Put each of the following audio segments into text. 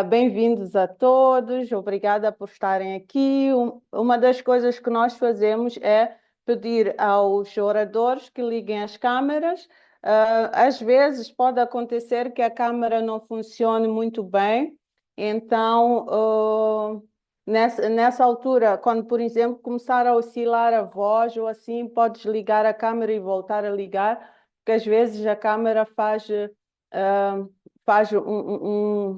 Bem-vindos a todos, obrigada por estarem aqui. Uma das coisas que nós fazemos é pedir aos oradores que liguem as câmeras. Às vezes pode acontecer que a câmera não funcione muito bem, então, nessa altura, quando, por exemplo, começar a oscilar a voz ou assim, podes ligar a câmera e voltar a ligar, porque às vezes a câmera ah, faz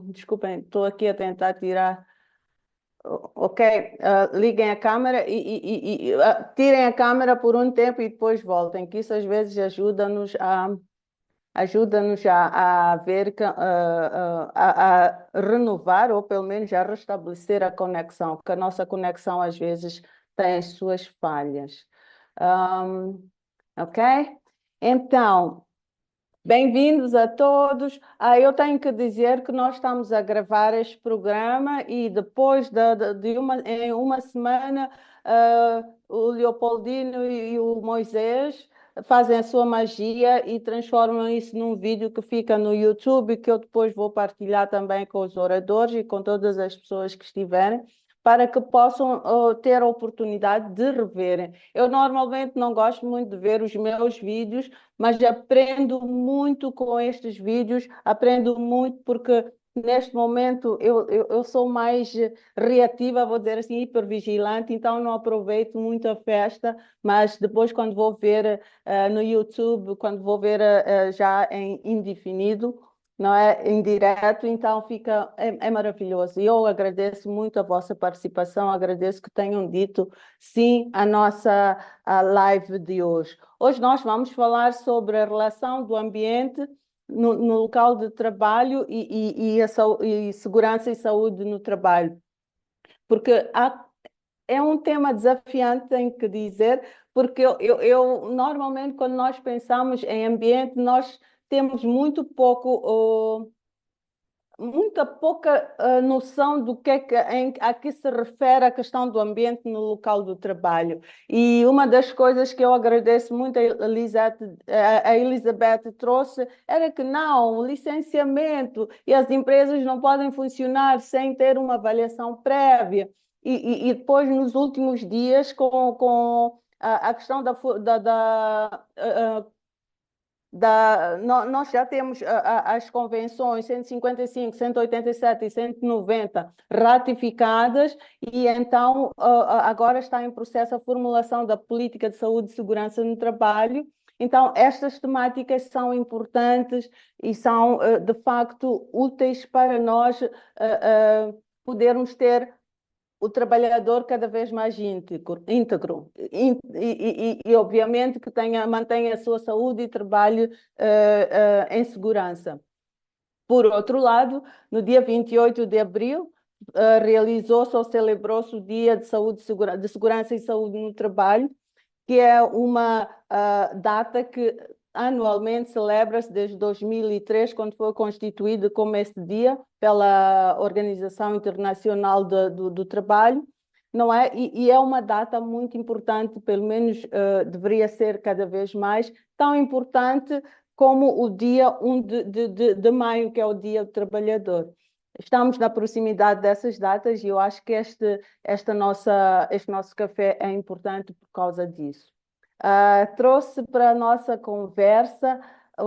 desculpem, estou aqui a tentar tirar. Ok, liguem a câmera e tirem a câmera por um tempo e depois voltem, que isso às vezes ajuda-nos a ver, a renovar ou pelo menos a restabelecer a conexão, porque a nossa conexão às vezes tem as suas falhas. Ok? Então, bem-vindos a todos. Eu tenho que dizer que nós estamos a gravar este programa e depois em uma semana, o Leopoldino e o Moisés fazem a sua magia e transformam isso num vídeo que fica no YouTube, que eu depois vou partilhar também com os oradores e com todas as pessoas que estiverem, para que possam ter a oportunidade de reverem. Eu normalmente não gosto muito de ver os meus vídeos, mas aprendo muito com estes vídeos, aprendo muito porque neste momento eu sou mais reativa, vou dizer assim, hipervigilante, então não aproveito muito a festa, mas depois quando vou ver no YouTube, quando vou ver já em indefinido, não é? Em direto, então é maravilhoso. E eu agradeço muito a vossa participação, agradeço que tenham dito sim à nossa live de hoje. Hoje nós vamos falar sobre a relação do ambiente no local de trabalho e segurança e saúde no trabalho, porque é um tema desafiante, tenho que dizer, porque normalmente quando nós pensamos em ambiente, nós temos muita pouca noção do que é a que se refere a questão do ambiente no local do trabalho. E uma das coisas que eu agradeço muito a Elizabeth trouxe era que não, o licenciamento e as empresas não podem funcionar sem ter uma avaliação prévia. E depois, nos últimos dias, com a questão nós já temos as convenções 155, 187 e 190 ratificadas e então agora está em processo a formulação da política de saúde e segurança no trabalho. Então, estas temáticas são importantes e são, de facto, úteis para nós podermos ter o trabalhador cada vez mais íntegro e, obviamente que mantenha a sua saúde e trabalhe em segurança. Por outro lado, no dia 28 de abril, realizou-se ou celebrou-se o Dia de Saúde, de Segurança e Saúde no Trabalho, que é uma data que anualmente celebra-se desde 2003, quando foi constituído como este dia pela Organização Internacional do Trabalho, não é? E é uma data muito importante, pelo menos deveria ser cada vez mais, tão importante como o dia 1 de maio, que é o Dia do Trabalhador. Estamos na proximidade dessas datas e eu acho que este nosso café é importante por causa disso. Trouxe para a nossa conversa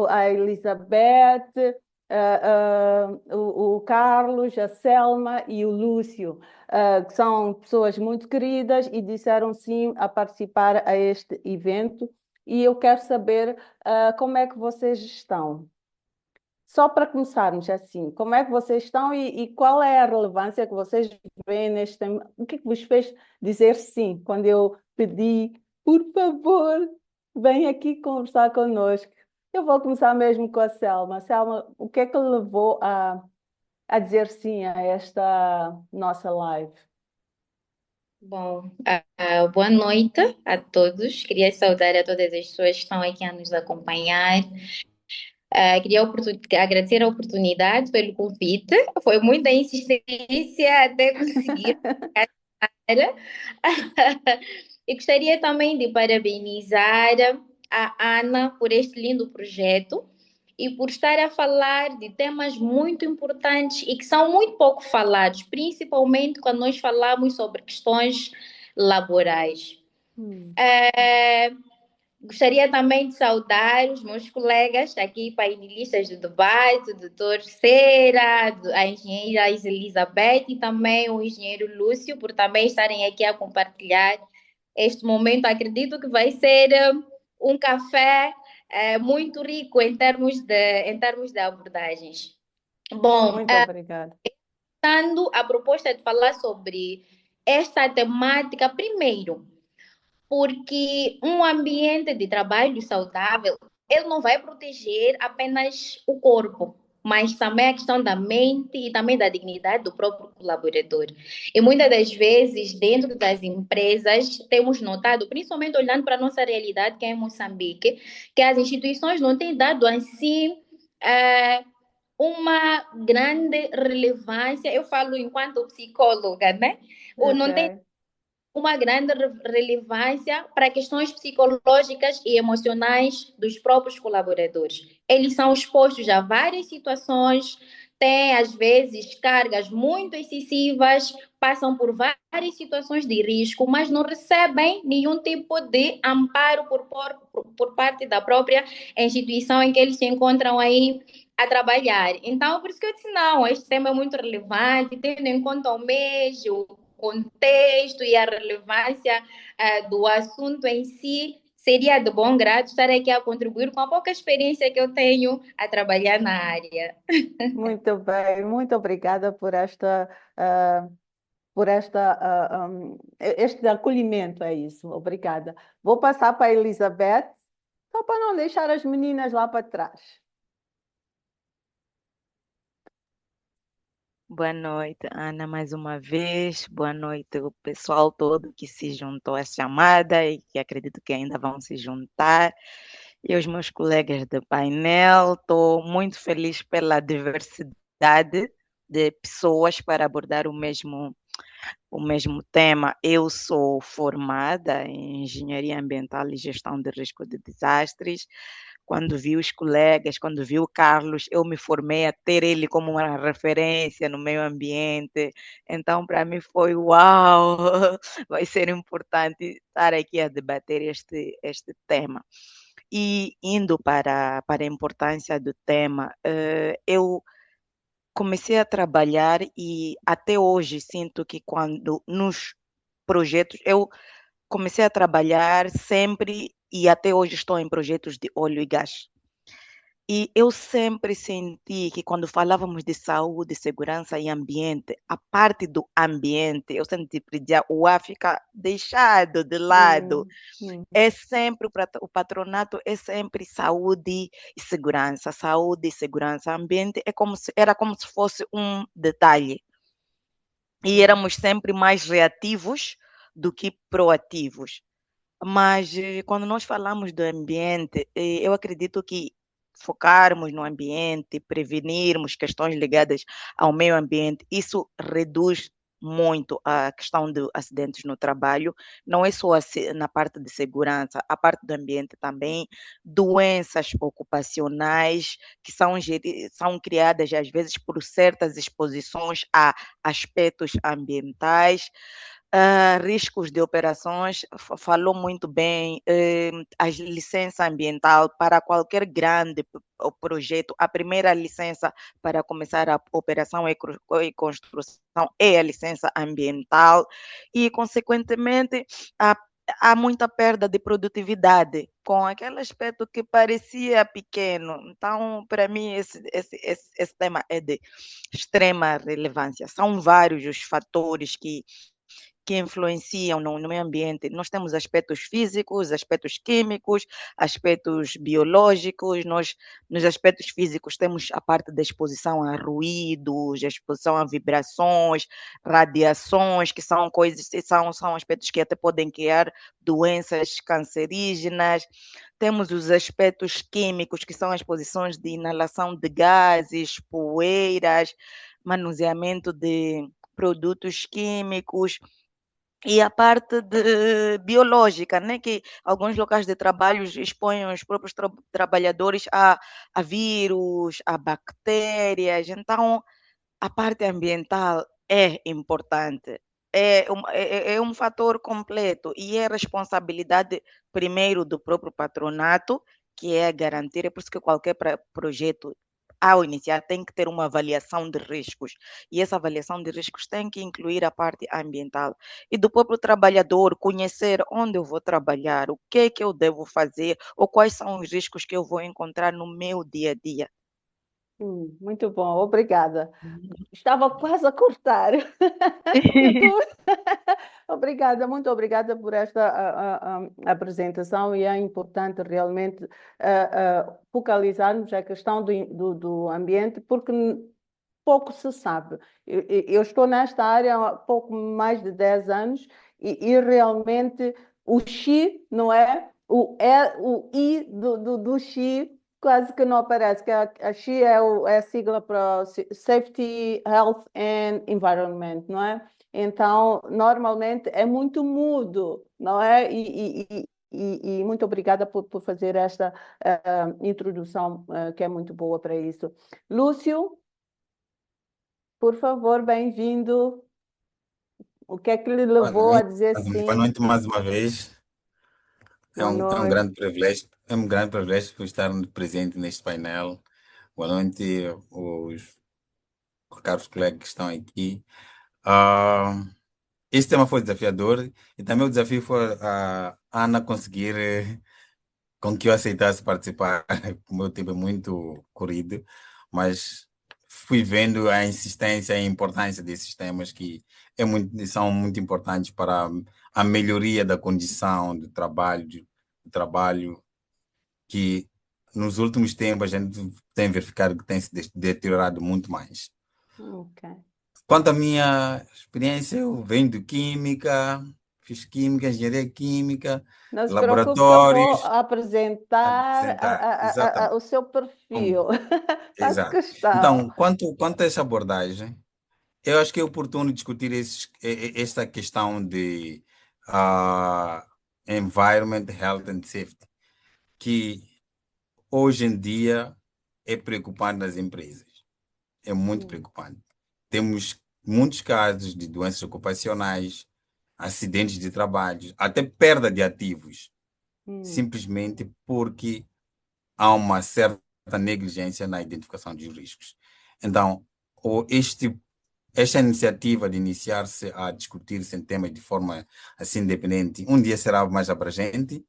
a Elizabeth, o Carlos, a Selma e o Lúcio, que são pessoas muito queridas e disseram sim a participar a este evento. E eu quero saber, como é que vocês estão. Só para começarmos assim, como é que vocês estão e qual é a relevância que vocês veem neste tema? O que é que vos fez dizer sim quando eu pedi, por favor, vem aqui conversar connosco? Eu vou começar mesmo com a Selma. Selma, o que é que levou a dizer sim a esta nossa live? Bom, boa noite a todos. Queria saudar a todas as pessoas que estão aqui a nos acompanhar. Queria agradecer a oportunidade pelo convite. Foi muita insistência até conseguir. E gostaria também de parabenizar a Ana por este lindo projeto e por estar a falar de temas muito importantes e que são muito pouco falados, principalmente quando nós falamos sobre questões laborais. Hum. É, Gostaria também de saudar os meus colegas aqui, painelistas do debate, o doutor Cera, a engenheira Elizabeth e também o engenheiro Lúcio, por também estarem aqui a compartilhar este momento. Acredito que vai ser um café muito rico em termos de abordagens. Bom, Muito obrigada. dando a proposta de falar sobre esta temática, primeiro, porque um ambiente de trabalho saudável, ele não vai proteger apenas o corpo, mas também a questão da mente e também da dignidade do próprio colaborador. E muitas das vezes, dentro das empresas, temos notado, principalmente olhando para a nossa realidade, que é em Moçambique, que as instituições não têm dado a si uma grande relevância. Eu falo enquanto psicóloga, né? Não tem Ok. uma grande relevância para questões psicológicas e emocionais dos próprios colaboradores. Eles são expostos a várias situações, têm, às vezes, cargas muito excessivas, passam por várias situações de risco, mas não recebem nenhum tipo de amparo por parte da própria instituição em que eles se encontram aí a trabalhar. Então, por isso que eu disse, não, este tema é muito relevante, tendo em conta o mês, o contexto e a relevância do assunto em si, seria de bom grado estar aqui a contribuir com a pouca experiência que eu tenho a trabalhar na área. Muito bem, muito obrigada por este acolhimento, é isso. Obrigada. Vou passar para a Elizabeth, só para não deixar as meninas lá para trás. Boa noite, Ana, mais uma vez. Boa noite, o pessoal todo que se juntou à chamada e que acredito que ainda vão se juntar. E os meus colegas de painel, estou muito feliz pela diversidade de pessoas para abordar o mesmo tema. Eu sou formada em Engenharia Ambiental e Gestão de Risco de Desastres. Quando vi os colegas, quando vi o Carlos, eu me formei a ter ele como uma referência no meio ambiente. Então, para mim foi uau! Vai ser importante estar aqui a debater este tema. E indo para a importância do tema, eu comecei a trabalhar e até hoje sinto que quando nos projetos, eu comecei a trabalhar sempre e até hoje estou em projetos de óleo e gás. E eu sempre senti que quando falávamos de saúde, segurança e ambiente, a parte do ambiente, eu sempre dizia, o A fica deixado de lado. Hum, hum. É sempre o patronato é sempre saúde e segurança, ambiente era como se fosse um detalhe. E éramos sempre mais reativos do que proativos. Mas quando nós falamos do ambiente, eu acredito que focarmos no ambiente, prevenirmos questões ligadas ao meio ambiente, isso reduz muito a questão de acidentes no trabalho, não é só na parte de segurança, a parte do ambiente também, doenças ocupacionais que são criadas às vezes por certas exposições a aspectos ambientais, riscos de operações, falou muito bem, a licença ambiental para qualquer grande projeto, a primeira licença para começar a operação e construção é a licença ambiental e, consequentemente, há, há muita perda de produtividade com aquele aspecto que parecia pequeno. Então, para mim, esse tema é de extrema relevância. São vários os fatores que influenciam no meio ambiente. Nós temos aspectos físicos, aspectos químicos, aspectos biológicos. Nós, nos aspectos físicos, temos a parte da exposição a ruídos, a exposição a vibrações, radiações, que são coisas, são aspectos que até podem criar doenças cancerígenas. Temos os aspectos químicos, que são as exposições de inalação de gases, poeiras, manuseamento de produtos químicos. E a parte biológica, né, que alguns locais de trabalho expõem os próprios trabalhadores a vírus, a bactérias. Então, a parte ambiental é importante. É um fator completo e é responsabilidade, primeiro, do próprio patronato, que é garantir, é por isso que qualquer projeto, ao iniciar, tem que ter uma avaliação de riscos. E essa avaliação de riscos tem que incluir a parte ambiental. E do próprio trabalhador, conhecer onde eu vou trabalhar, o que é que eu devo fazer, ou quais são os riscos que eu vou encontrar no meu dia a dia. Muito bom, obrigada. Estava quase a cortar. Obrigada, muito obrigada por esta apresentação e é importante realmente focalizarmos a questão do ambiente, porque pouco se sabe. Eu estou nesta área há pouco mais de 10 anos e realmente o Xi, não é? O I do Xi quase que não aparece, que a Xi é a sigla para Safety, Health and Environment, não é? Então, normalmente é muito mudo, não é? E muito obrigada por fazer esta introdução, que é muito boa para isso. Lúcio, por favor, bem-vindo. O que é que lhe Boa levou a noite, dizer boa sim? noite mais uma vez. Boa É um noite. grande privilégio, é um grande privilégio por estar presente neste painel. Boa noite, os caros colegas que estão aqui. Ah, este tema foi desafiador e também o desafio foi a Ana conseguir com que eu aceitasse participar. O meu tempo é muito corrido, mas fui vendo a insistência e a importância desses temas que são muito importantes para a melhoria da condição do trabalho que nos últimos tempos a gente tem verificado que tem se deteriorado muito mais. Ok. Quanto à minha experiência, eu venho de química, fiz química, engenharia química, Não se preocupe que eu vou laboratórios, apresentar apresentar, exatamente. o seu perfil. Faço Exato. questão. Então, quanto a essa abordagem, eu acho que é oportuno discutir esta questão de environment, health and safety, que hoje em dia é preocupante nas empresas. É muito Hum, preocupante. Temos muitos casos de doenças ocupacionais, acidentes de trabalho, até perda de ativos, hum, simplesmente porque há uma certa negligência na identificação dos riscos. Então, o- este, esta iniciativa de iniciar-se a discutir esse tema de forma assim independente, um dia será mais abrangente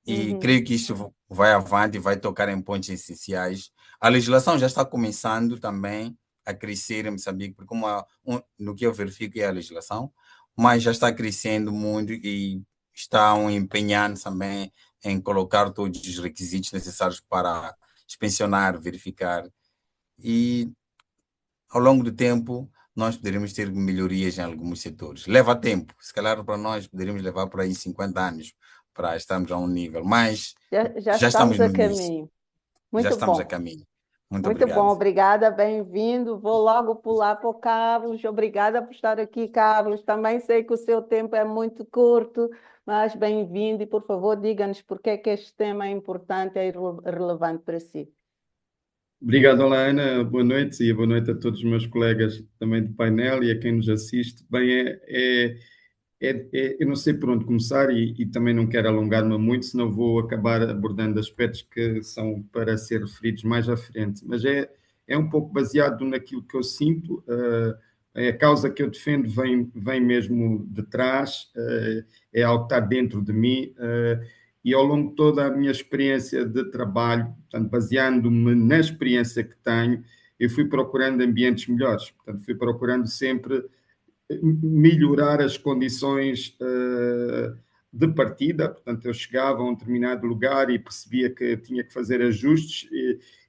e uhum, creio que isto vai avante e vai tocar em pontos essenciais. A legislação já está começando também a crescer em Moçambique, porque no que eu verifico é a legislação, mas já está crescendo muito e estão empenhando também em colocar todos os requisitos necessários para inspecionar, verificar. E ao longo do tempo, nós poderíamos ter melhorias em alguns setores. Leva tempo, se calhar para nós poderíamos levar por aí 50 anos para estarmos a um nível, mas já já estamos estamos a no início, caminho. já Muito estamos a bom. caminho. Muito Muito bom, obrigado. obrigada, bem-vindo. Vou logo pular para o Carlos. Obrigada por estar aqui, Carlos. Também sei que o seu tempo é muito curto, mas bem-vindo e, por favor, diga-nos por que é que este tema é importante e relevante para si. Obrigado, olá Ana, boa noite e boa noite a todos os meus colegas também do painel e a quem nos assiste. Bem, eu não sei por onde começar e também não quero alongar-me muito, senão vou acabar abordando aspectos que são para ser referidos mais à frente. Mas é um pouco baseado naquilo que eu sinto, a causa que eu defendo vem mesmo de trás, é algo que está dentro de mim, e ao longo de toda a minha experiência de trabalho, portanto, baseando-me na experiência que tenho, eu fui procurando ambientes melhores, portanto, fui procurando sempre melhorar as condições de partida, portanto, eu chegava a um determinado lugar e percebia que tinha que fazer ajustes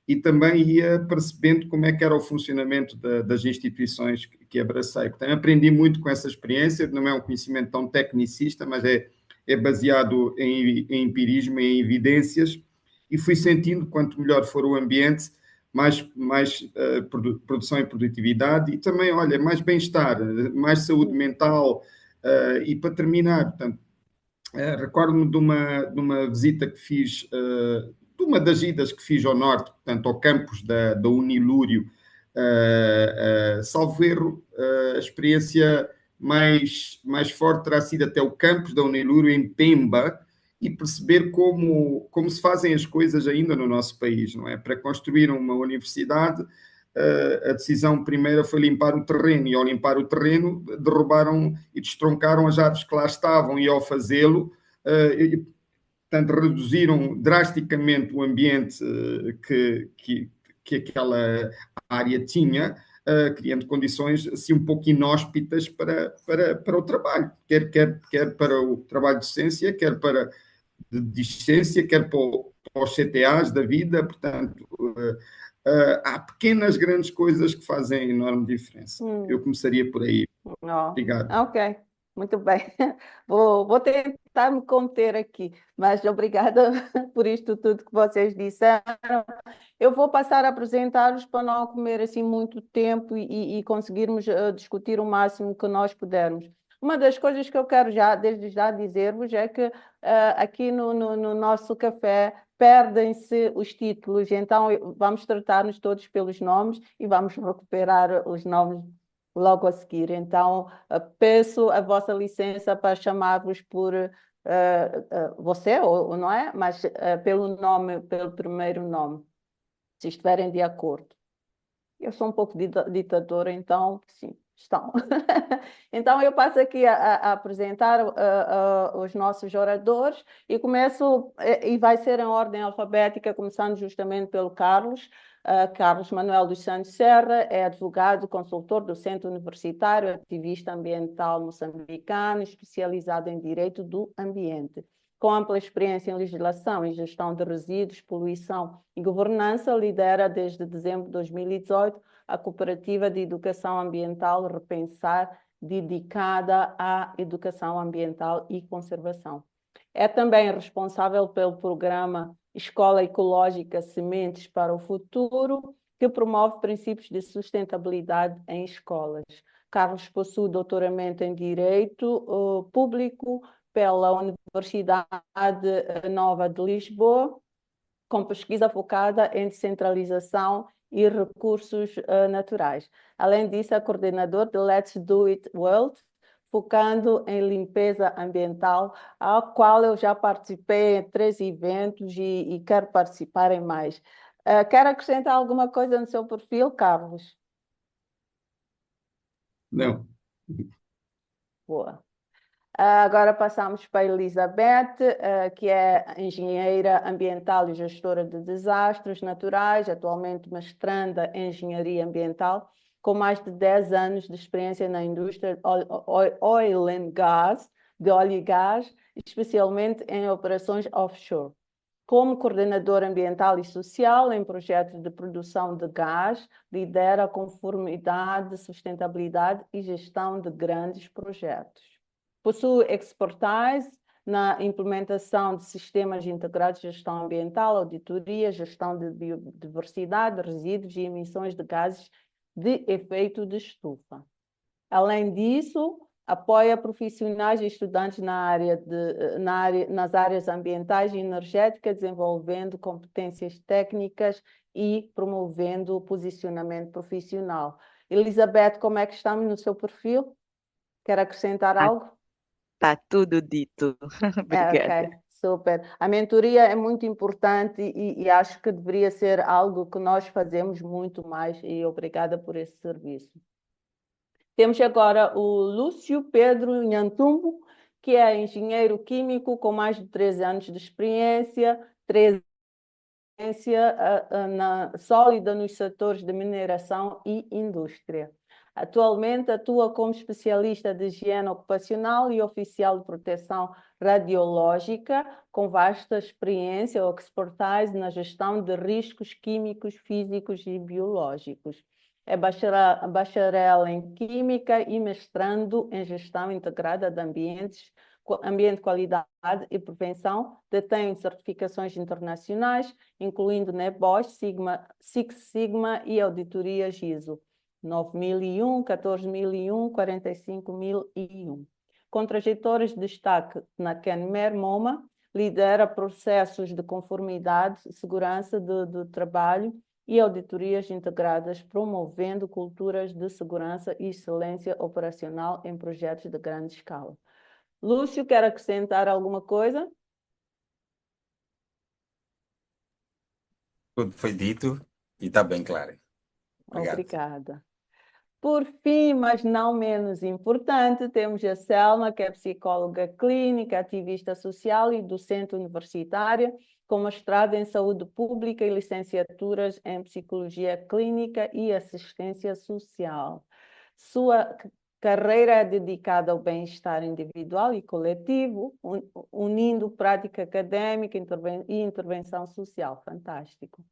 e também ia percebendo como é que era o funcionamento das instituições que abracei. Portanto, aprendi muito com essa experiência, não é um conhecimento tão tecnicista, mas é baseado em empirismo, em evidências, e fui sentindo quanto melhor for o ambiente, mais produção e produtividade e também, olha, mais bem-estar, mais saúde mental, E para terminar, portanto, recordo-me de uma visita que fiz, de uma das idas que fiz ao norte, portanto, ao campus da Unilúrio, salvo erro, a experiência mais forte terá sido até o campus da Unilúrio em Pemba, e perceber como se fazem as coisas ainda no nosso país, não é? Para construir uma universidade, a decisão primeira foi limpar o terreno, e ao limpar o terreno derrubaram e destroncaram as árvores que lá estavam, e ao fazê-lo, portanto, reduziram drasticamente o ambiente que aquela área tinha, criando condições assim um pouco inóspitas para o trabalho, quer para o trabalho de docência, quer para de discência, quer para os CTAs da vida. Portanto, há pequenas, grandes coisas que fazem enorme diferença. Eu começaria por aí. Obrigado. Ok, muito bem. Vou tentar me conter aqui, mas obrigada por isto tudo que vocês disseram. Eu vou passar a apresentar-vos para não comer assim muito tempo e conseguirmos discutir o máximo que nós pudermos. Uma das coisas que eu quero desde já dizer-vos é que aqui no nosso café perdem-se os títulos, então vamos tratar-nos todos pelos nomes e vamos recuperar os nomes logo a seguir. Então, peço a vossa licença para chamar-vos por você, ou não é? Mas pelo nome, pelo primeiro nome, se estiverem de acordo. Eu sou um pouco ditadora, então, sim, estão. Então, eu passo aqui a apresentar os nossos oradores e começo, e vai ser em ordem alfabética, começando justamente pelo Carlos. Carlos Manuel dos Santos Serra é advogado, consultor do Centro Universitário, ativista ambiental moçambicano, especializado em direito do ambiente. Com ampla experiência em legislação e gestão de resíduos, poluição e governança, lidera desde dezembro de 2018 a Cooperativa de Educação Ambiental Repensar, dedicada à educação ambiental e conservação. É também responsável pelo programa Escola Ecológica Sementes para o Futuro, que promove princípios de sustentabilidade em escolas. Carlos possui doutoramento em Direito Público pela Universidade Nova de Lisboa, com pesquisa focada em descentralização e recursos naturais. Além disso, é coordenador de Let's Do It World, focando em limpeza ambiental, ao qual eu já participei em 3 eventos e quero participar em mais. Quer acrescentar alguma coisa no seu perfil, Carlos? Não. Boa. Agora passamos para a Elizabeth, que é engenheira ambiental e gestora de desastres naturais, atualmente mestranda em engenharia ambiental, com mais de 10 anos de experiência na indústria de oil and gas, de óleo e gás, especialmente em operações offshore. Como coordenadora ambiental e social em projetos de produção de gás, lidera a conformidade, sustentabilidade e gestão de grandes projetos. Possui expertise na implementação de sistemas integrados de gestão ambiental, auditoria, gestão de biodiversidade, resíduos e emissões de gases de efeito de estufa. Além disso, apoia profissionais e estudantes nas áreas ambientais e energéticas, desenvolvendo competências técnicas e promovendo o posicionamento profissional. Elizabeth, como é que estamos no seu perfil? Quer acrescentar algo? Está tudo dito. Obrigada. Ok, super. A mentoria é muito importante e acho que deveria ser algo que nós fazemos muito mais, e obrigada por esse serviço. Temos agora o Lúcio Pedro Nhantumbo, que é engenheiro químico com mais de 13 anos de experiência, sólida nos setores de mineração e indústria. Atualmente atua como especialista de higiene ocupacional e oficial de proteção radiológica, com vasta experiência ou expertise na gestão de riscos químicos, físicos e biológicos. É bacharel em Química e mestrando em Gestão Integrada de Ambiente, Qualidade e Prevenção. Detém certificações internacionais, incluindo NEBOSH, Six Sigma e auditorias ISO 9001, 14001, 45001. com trajetórias de destaque na Kenmer MoMA, lidera processos de conformidade, segurança de trabalho e auditorias integradas, promovendo culturas de segurança e excelência operacional em projetos de grande escala. Lúcio, quer acrescentar alguma coisa? Tudo foi dito e está bem claro. Obrigado. Obrigada. Por fim, mas não menos importante, temos a Selma, que é psicóloga clínica, ativista social e docente universitária, com mestrado em saúde pública e licenciaturas em psicologia clínica e assistência social. Sua carreira é dedicada ao bem-estar individual e coletivo, unindo prática acadêmica e intervenção social. Fantástico.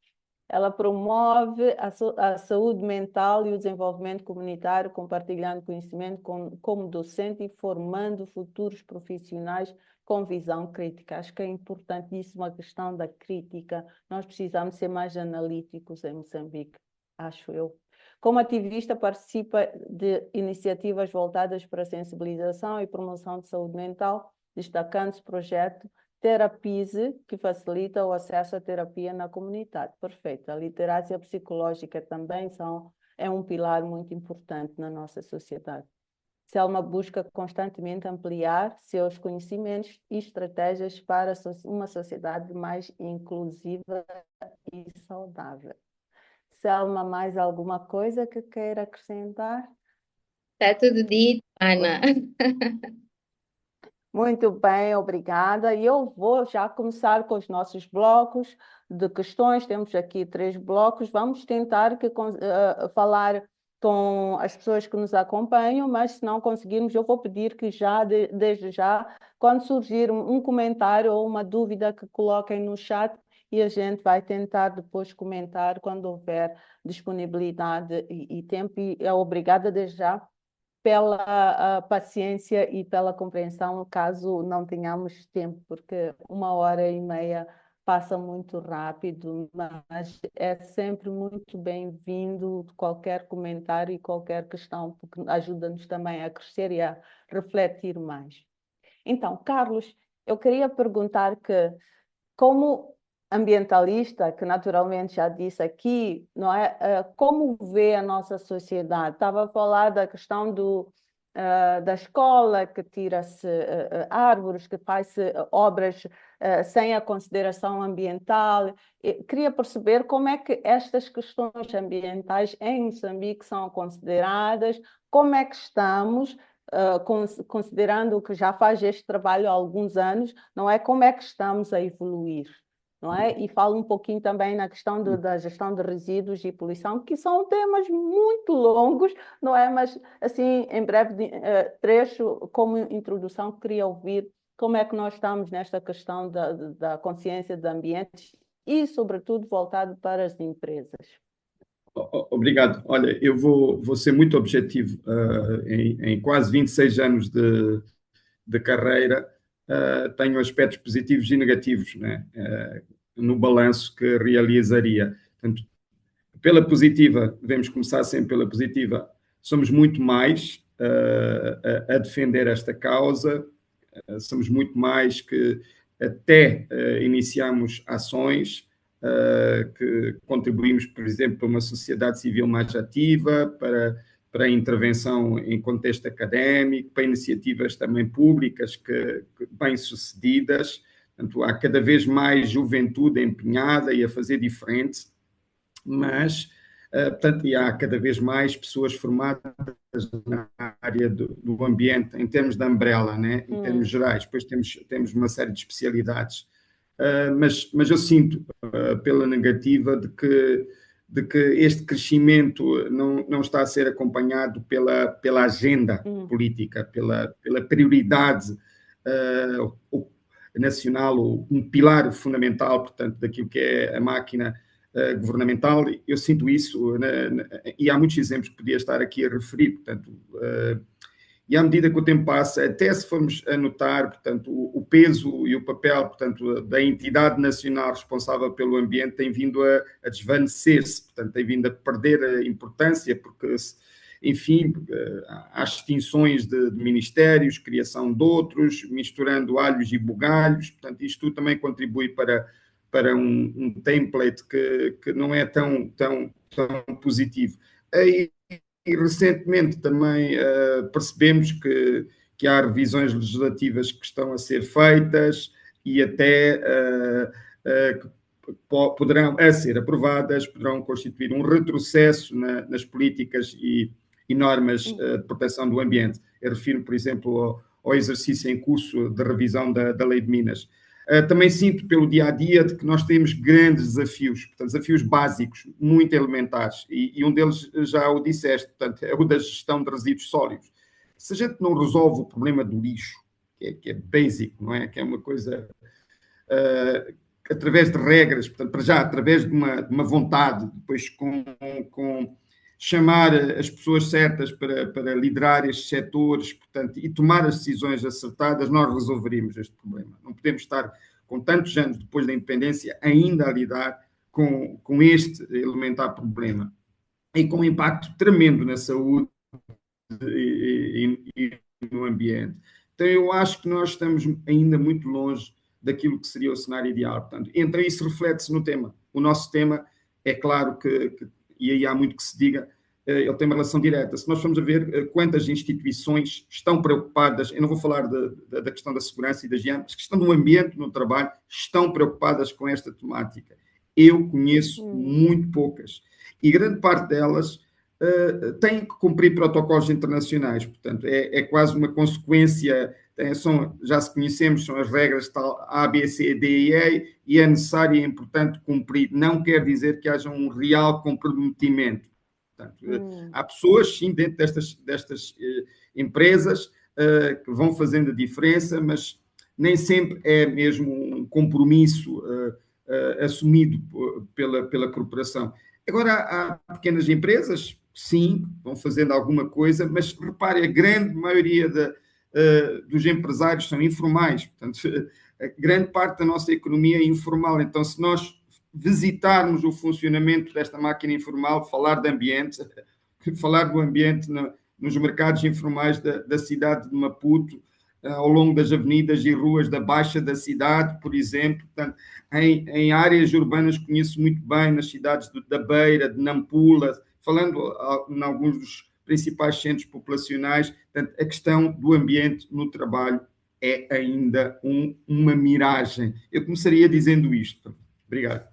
Ela promove a saúde mental e o desenvolvimento comunitário, compartilhando conhecimento como docente e formando futuros profissionais com visão crítica. Acho que é importantíssima a questão da crítica. Nós precisamos ser mais analíticos em Moçambique, acho eu. Como ativista, participa de iniciativas voltadas para a sensibilização e promoção de saúde mental, destacando-se o projeto Terapize, que facilita o acesso à terapia na comunidade. Perfeito. A literacia psicológica também é um pilar muito importante na nossa sociedade. Selma busca constantemente ampliar seus conhecimentos e estratégias para uma sociedade mais inclusiva e saudável. Selma, mais alguma coisa que queira acrescentar? Está tudo dito, Ana. Muito bem, obrigada. E eu vou já começar com os nossos blocos de questões. Temos aqui 3 blocos. Vamos tentar falar com as pessoas que nos acompanham, mas se não conseguirmos, eu vou pedir que desde já, quando surgir um comentário ou uma dúvida, que coloquem no chat e a gente vai tentar depois comentar quando houver disponibilidade e tempo. E obrigada desde já pela paciência e pela compreensão, caso não tenhamos tempo, porque 1h30 passa muito rápido, mas é sempre muito bem-vindo qualquer comentário e qualquer questão, porque ajuda-nos também a crescer e a refletir mais. Então, Carlos, eu queria perguntar que, como ambientalista, que naturalmente já disse aqui, não é? Como vê a nossa sociedade? Estava a falar da questão da escola, que tira-se árvores, que faz-se obras sem a consideração ambiental. Queria perceber como é que estas questões ambientais em Moçambique são consideradas, como é que estamos, considerando que já faz este trabalho há alguns anos, não é? Como é que estamos a evoluir? Não é? E falo um pouquinho também na questão da gestão de resíduos e poluição, que são temas muito longos, não é? Mas, assim, em breve trecho, como introdução, queria ouvir como é que nós estamos nesta questão da consciência de ambiente e, sobretudo, voltado para as empresas. Obrigado. Olha, eu vou ser muito objetivo. Em quase 26 anos de carreira, tenho aspectos positivos e negativos, né? No balanço que realizaria. Portanto, pela positiva, devemos começar sempre pela positiva, somos muito mais a defender esta causa, somos muito mais que até iniciamos ações que contribuímos, por exemplo, para uma sociedade civil mais ativa, para a intervenção em contexto académico, para iniciativas também públicas bem-sucedidas. Portanto, há cada vez mais juventude empenhada e a fazer diferente, mas, portanto, e há cada vez mais pessoas formadas na área do ambiente, em termos da umbrella, né? Em termos gerais. Depois temos uma série de especialidades. Mas eu sinto, pela negativa, de que este crescimento não está a ser acompanhado pela agenda política, pela prioridade nacional, um pilar fundamental, portanto, daquilo que é a máquina governamental. Eu sinto isso, e há muitos exemplos que podia estar aqui a referir, portanto, e à medida que o tempo passa, até se formos a notar, portanto, o peso e o papel, portanto, da entidade nacional responsável pelo ambiente tem vindo a desvanecer-se, portanto, tem vindo a perder a importância, porque enfim, há extinções de ministérios, criação de outros, misturando alhos e bugalhos, portanto, isto tudo também contribui para um template que não é tão positivo. E recentemente também percebemos que há revisões legislativas que estão a ser feitas e até que poderão a ser aprovadas, poderão constituir um retrocesso nas políticas e normas de proteção do ambiente. Eu refiro, por exemplo, ao exercício em curso de revisão da Lei de Minas. Também sinto pelo dia-a-dia de que nós temos grandes desafios, portanto, desafios básicos, muito elementares, e um deles já o disseste, portanto, é o da gestão de resíduos sólidos. Se a gente não resolve o problema do lixo, que é basic, não é? Que é uma coisa através de regras, portanto, para já, através de uma vontade, depois com chamar as pessoas certas para liderar estes setores, portanto, e tomar as decisões acertadas, nós resolveríamos este problema. Não podemos estar, com tantos anos depois da independência, ainda a lidar com este elementar problema. E com um impacto tremendo na saúde e no ambiente. Então, eu acho que nós estamos ainda muito longe daquilo que seria o cenário ideal. Portanto, entre isso reflete-se no tema. O nosso tema, é claro e aí há muito que se diga, ele tem uma relação direta. Se nós formos a ver quantas instituições estão preocupadas, eu não vou falar da questão da segurança e da higiene, mas a questão do ambiente no trabalho, estão preocupadas com esta temática. Eu conheço muito poucas. E grande parte delas têm que cumprir protocolos internacionais. Portanto, é quase uma consequência, já se conhecemos, são as regras tal A, B, C, D e E, e é necessário e importante cumprir. Não quer dizer que haja um real comprometimento. Portanto, há pessoas, sim, dentro destas empresas que vão fazendo a diferença, mas nem sempre é mesmo um compromisso assumido pela corporação. Agora, há pequenas empresas, sim, vão fazendo alguma coisa, mas repare, a grande maioria dos empresários são informais, portanto, a grande parte da nossa economia é informal. Então, se nós visitarmos o funcionamento desta máquina informal, falar de ambiente, falar do ambiente nos mercados informais da cidade de Maputo, ao longo das avenidas e ruas da Baixa da cidade, por exemplo. Portanto, em áreas urbanas conheço muito bem, nas cidades da Beira, de Nampula, falando em alguns dos principais centros populacionais. Portanto, a questão do ambiente no trabalho é ainda uma miragem. Eu começaria dizendo isto. Obrigado.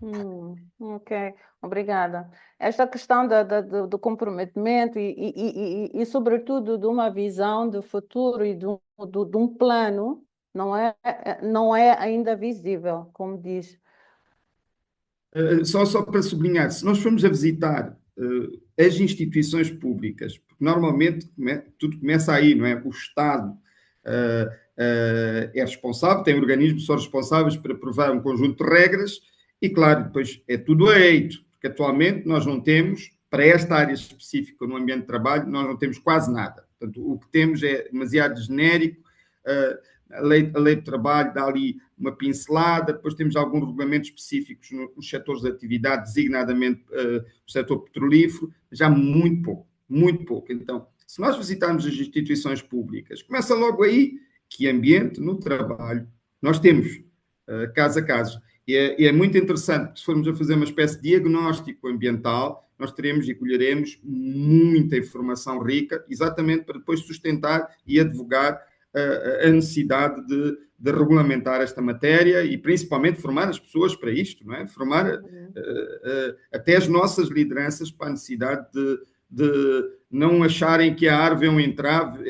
Ok, obrigada. Esta questão do comprometimento e, sobretudo, de uma visão de futuro e de um plano, não é ainda visível, como diz. Só para sublinhar, se nós formos a visitar as instituições públicas, porque normalmente tudo começa aí, não é? O Estado é responsável, tem organismos que são responsáveis por aprovar um conjunto de regras. E, claro, depois é tudo eito, porque atualmente nós não temos, para esta área específica no ambiente de trabalho, nós não temos quase nada. Portanto, o que temos é demasiado genérico, a lei de trabalho dá ali uma pincelada, depois temos alguns regulamentos específicos nos setores de atividade, designadamente o setor petrolífero, já muito pouco, muito pouco. Então, se nós visitarmos as instituições públicas, começa logo aí que ambiente no trabalho nós temos, caso a caso. E é muito interessante, se formos a fazer uma espécie de diagnóstico ambiental, nós teremos e colheremos muita informação rica, exatamente para depois sustentar e advogar a necessidade de regulamentar esta matéria e principalmente formar as pessoas para isto, não é? Formar até as nossas lideranças para a necessidade de não acharem que a árvore é um entrave,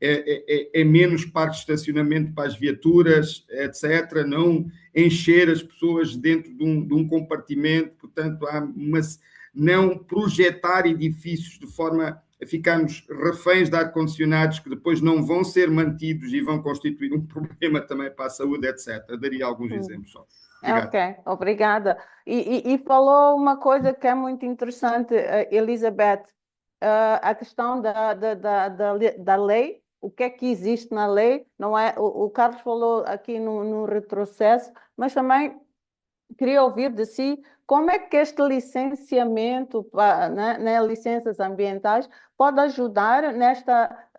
é menos parque de estacionamento para as viaturas, etc. Não encher as pessoas dentro de um compartimento, portanto, não projetar edifícios de forma a ficarmos reféns de ar-condicionados que depois não vão ser mantidos e vão constituir um problema também para a saúde, etc. Eu daria alguns exemplos só. Obrigado. Ok, obrigada. E falou uma coisa que é muito interessante, Elizabeth, a questão da lei. O que é que existe na lei? Não é? O Carlos falou aqui no retrocesso, mas também queria ouvir de si como é que este licenciamento, né, licenças ambientais, pode ajudar nesta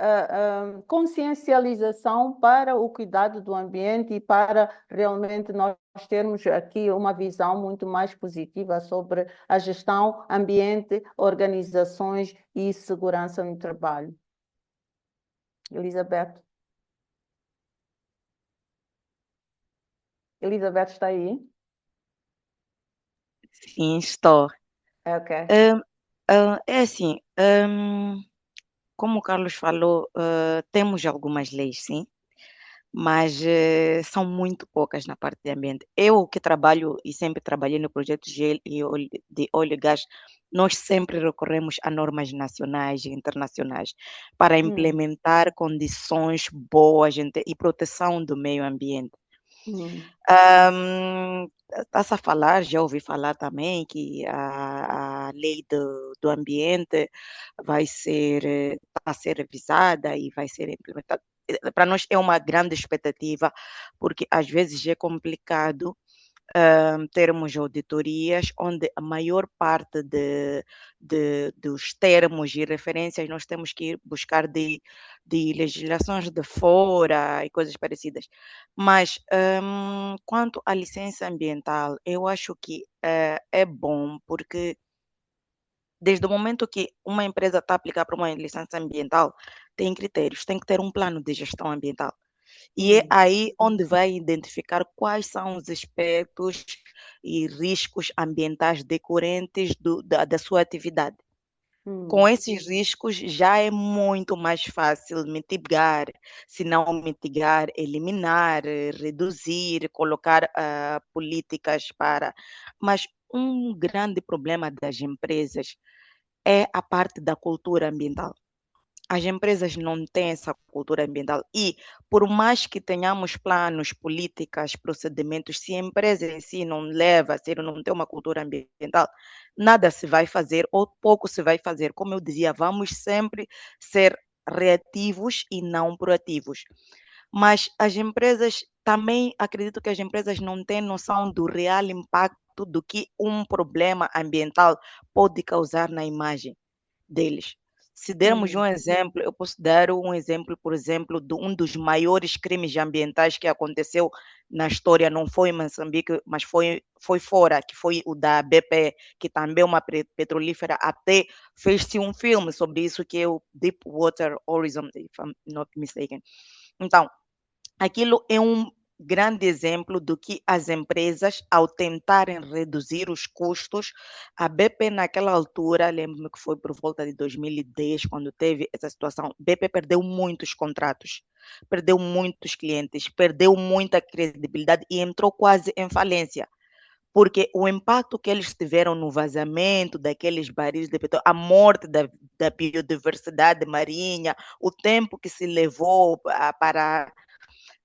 consciencialização para o cuidado do ambiente e para realmente nós termos aqui uma visão muito mais positiva sobre a gestão, ambiente, organizações e segurança no trabalho. Elizabeth. Elizabeth está aí? Sim, estou. Ok. É assim, como o Carlos falou, temos algumas leis, sim, mas são muito poucas na parte de ambiente. Eu que trabalho e sempre trabalhei no projeto de óleo e gás, nós sempre recorremos a normas nacionais e internacionais para implementar condições boas e proteção do meio ambiente. Está-se a falar, já ouvi falar também que a lei do ambiente vai ser, está a ser revisada e vai ser implementada. Para nós é uma grande expectativa, porque às vezes é complicado termos auditorias onde a maior parte dos termos e referências nós temos que ir buscar de legislações de fora e coisas parecidas. Mas quanto à licença ambiental, eu acho que é bom, porque desde o momento que uma empresa está a aplicar para uma licença ambiental, tem critérios, tem que ter um plano de gestão ambiental. E é aí onde vai identificar quais são os aspectos e riscos ambientais decorrentes da sua atividade. Com esses riscos já é muito mais fácil mitigar, se não mitigar, eliminar, reduzir, colocar políticas para. Mas um grande problema das empresas é a parte da cultura ambiental. As empresas não têm essa cultura ambiental e, por mais que tenhamos planos, políticas, procedimentos, se a empresa em si não leva a sério, não tem uma cultura ambiental, nada se vai fazer ou pouco se vai fazer. Como eu dizia, vamos sempre ser reativos e não proativos. Mas as empresas, também acredito que as empresas não têm noção do real impacto do que um problema ambiental pode causar na imagem deles. Se dermos um exemplo, eu posso dar um exemplo, por exemplo, de um dos maiores crimes ambientais que aconteceu na história, não foi em Moçambique, mas foi fora, que foi o da BP, que também é uma petrolífera, até fez-se um filme sobre isso, que é o Deepwater Horizon, if I'm not mistaken. Então, aquilo é um grande exemplo do que as empresas, ao tentarem reduzir os custos, a BP naquela altura, lembro-me que foi por volta de 2010, quando teve essa situação, BP perdeu muitos contratos, perdeu muitos clientes, perdeu muita credibilidade e entrou quase em falência. Porque o impacto que eles tiveram no vazamento daqueles barris de petróleo, a morte da biodiversidade marinha, o tempo que se levou para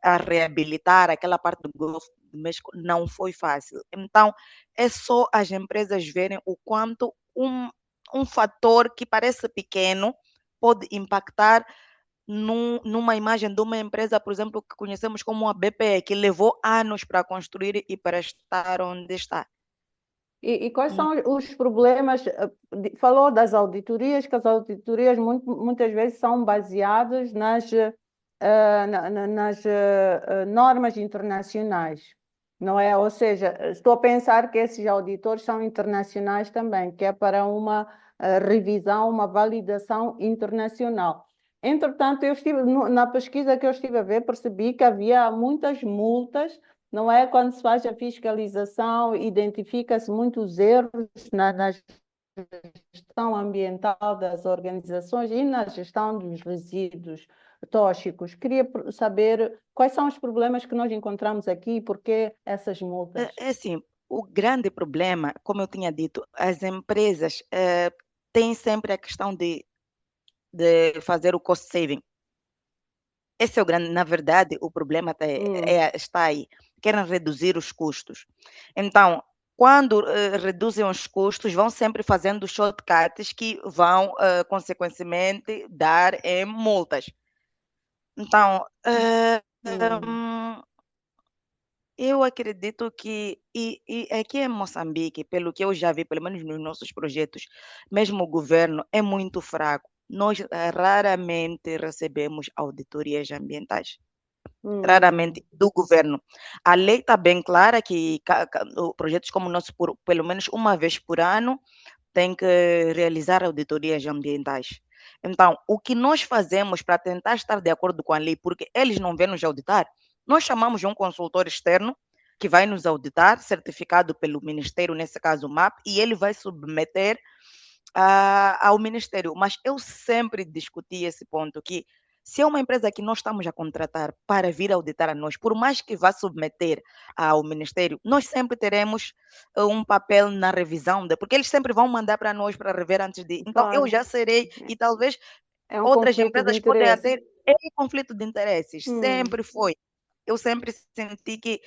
a reabilitar aquela parte do Golfo do México não foi fácil. Então, é só as empresas verem o quanto um fator que parece pequeno pode impactar numa imagem de uma empresa, por exemplo, que conhecemos como a BP, que levou anos para construir e para estar onde está. E quais são os problemas? Falou das auditorias, que as auditorias muitas vezes são baseadas nas normas internacionais, não é? Ou seja, estou a pensar que esses auditores são internacionais também, que é para uma revisão, uma validação internacional. Entretanto, na pesquisa que eu estive a ver, percebi que havia muitas multas, não é? Quando se faz a fiscalização, identifica-se muitos erros na gestão ambiental das organizações e na gestão dos resíduos tóxicos. Queria saber quais são os problemas que nós encontramos aqui e por que essas multas. É assim, o grande problema, como eu tinha dito, as empresas têm sempre a questão de fazer o cost saving. Esse é o grande, na verdade, o problema está aí. Querem reduzir os custos. Então, quando reduzem os custos, vão sempre fazendo shortcuts que vão, consequentemente, dar em multas. Então, Eu acredito que, aqui em Moçambique, pelo que eu já vi, pelo menos nos nossos projetos, mesmo o governo é muito fraco. Nós raramente recebemos auditorias ambientais, raramente do governo. A lei está bem clara que projetos como o nosso, pelo menos uma vez por ano, tem que realizar auditorias ambientais. Então, o que nós fazemos para tentar estar de acordo com a lei, porque eles não vêm nos auditar, nós chamamos de um consultor externo que vai nos auditar, certificado pelo Ministério, nesse caso o MAP, e ele vai submeter ao Ministério. Mas eu sempre discuti esse ponto, que se é uma empresa que nós estamos a contratar para vir auditar a nós, por mais que vá submeter ao Ministério, nós sempre teremos um papel na revisão, porque eles sempre vão mandar para nós para rever antes de. Então, eu Claro, já serei, e talvez é um outras conflito de empresas podem interesse. ter. É conflito de interesses, sempre foi. Eu sempre senti que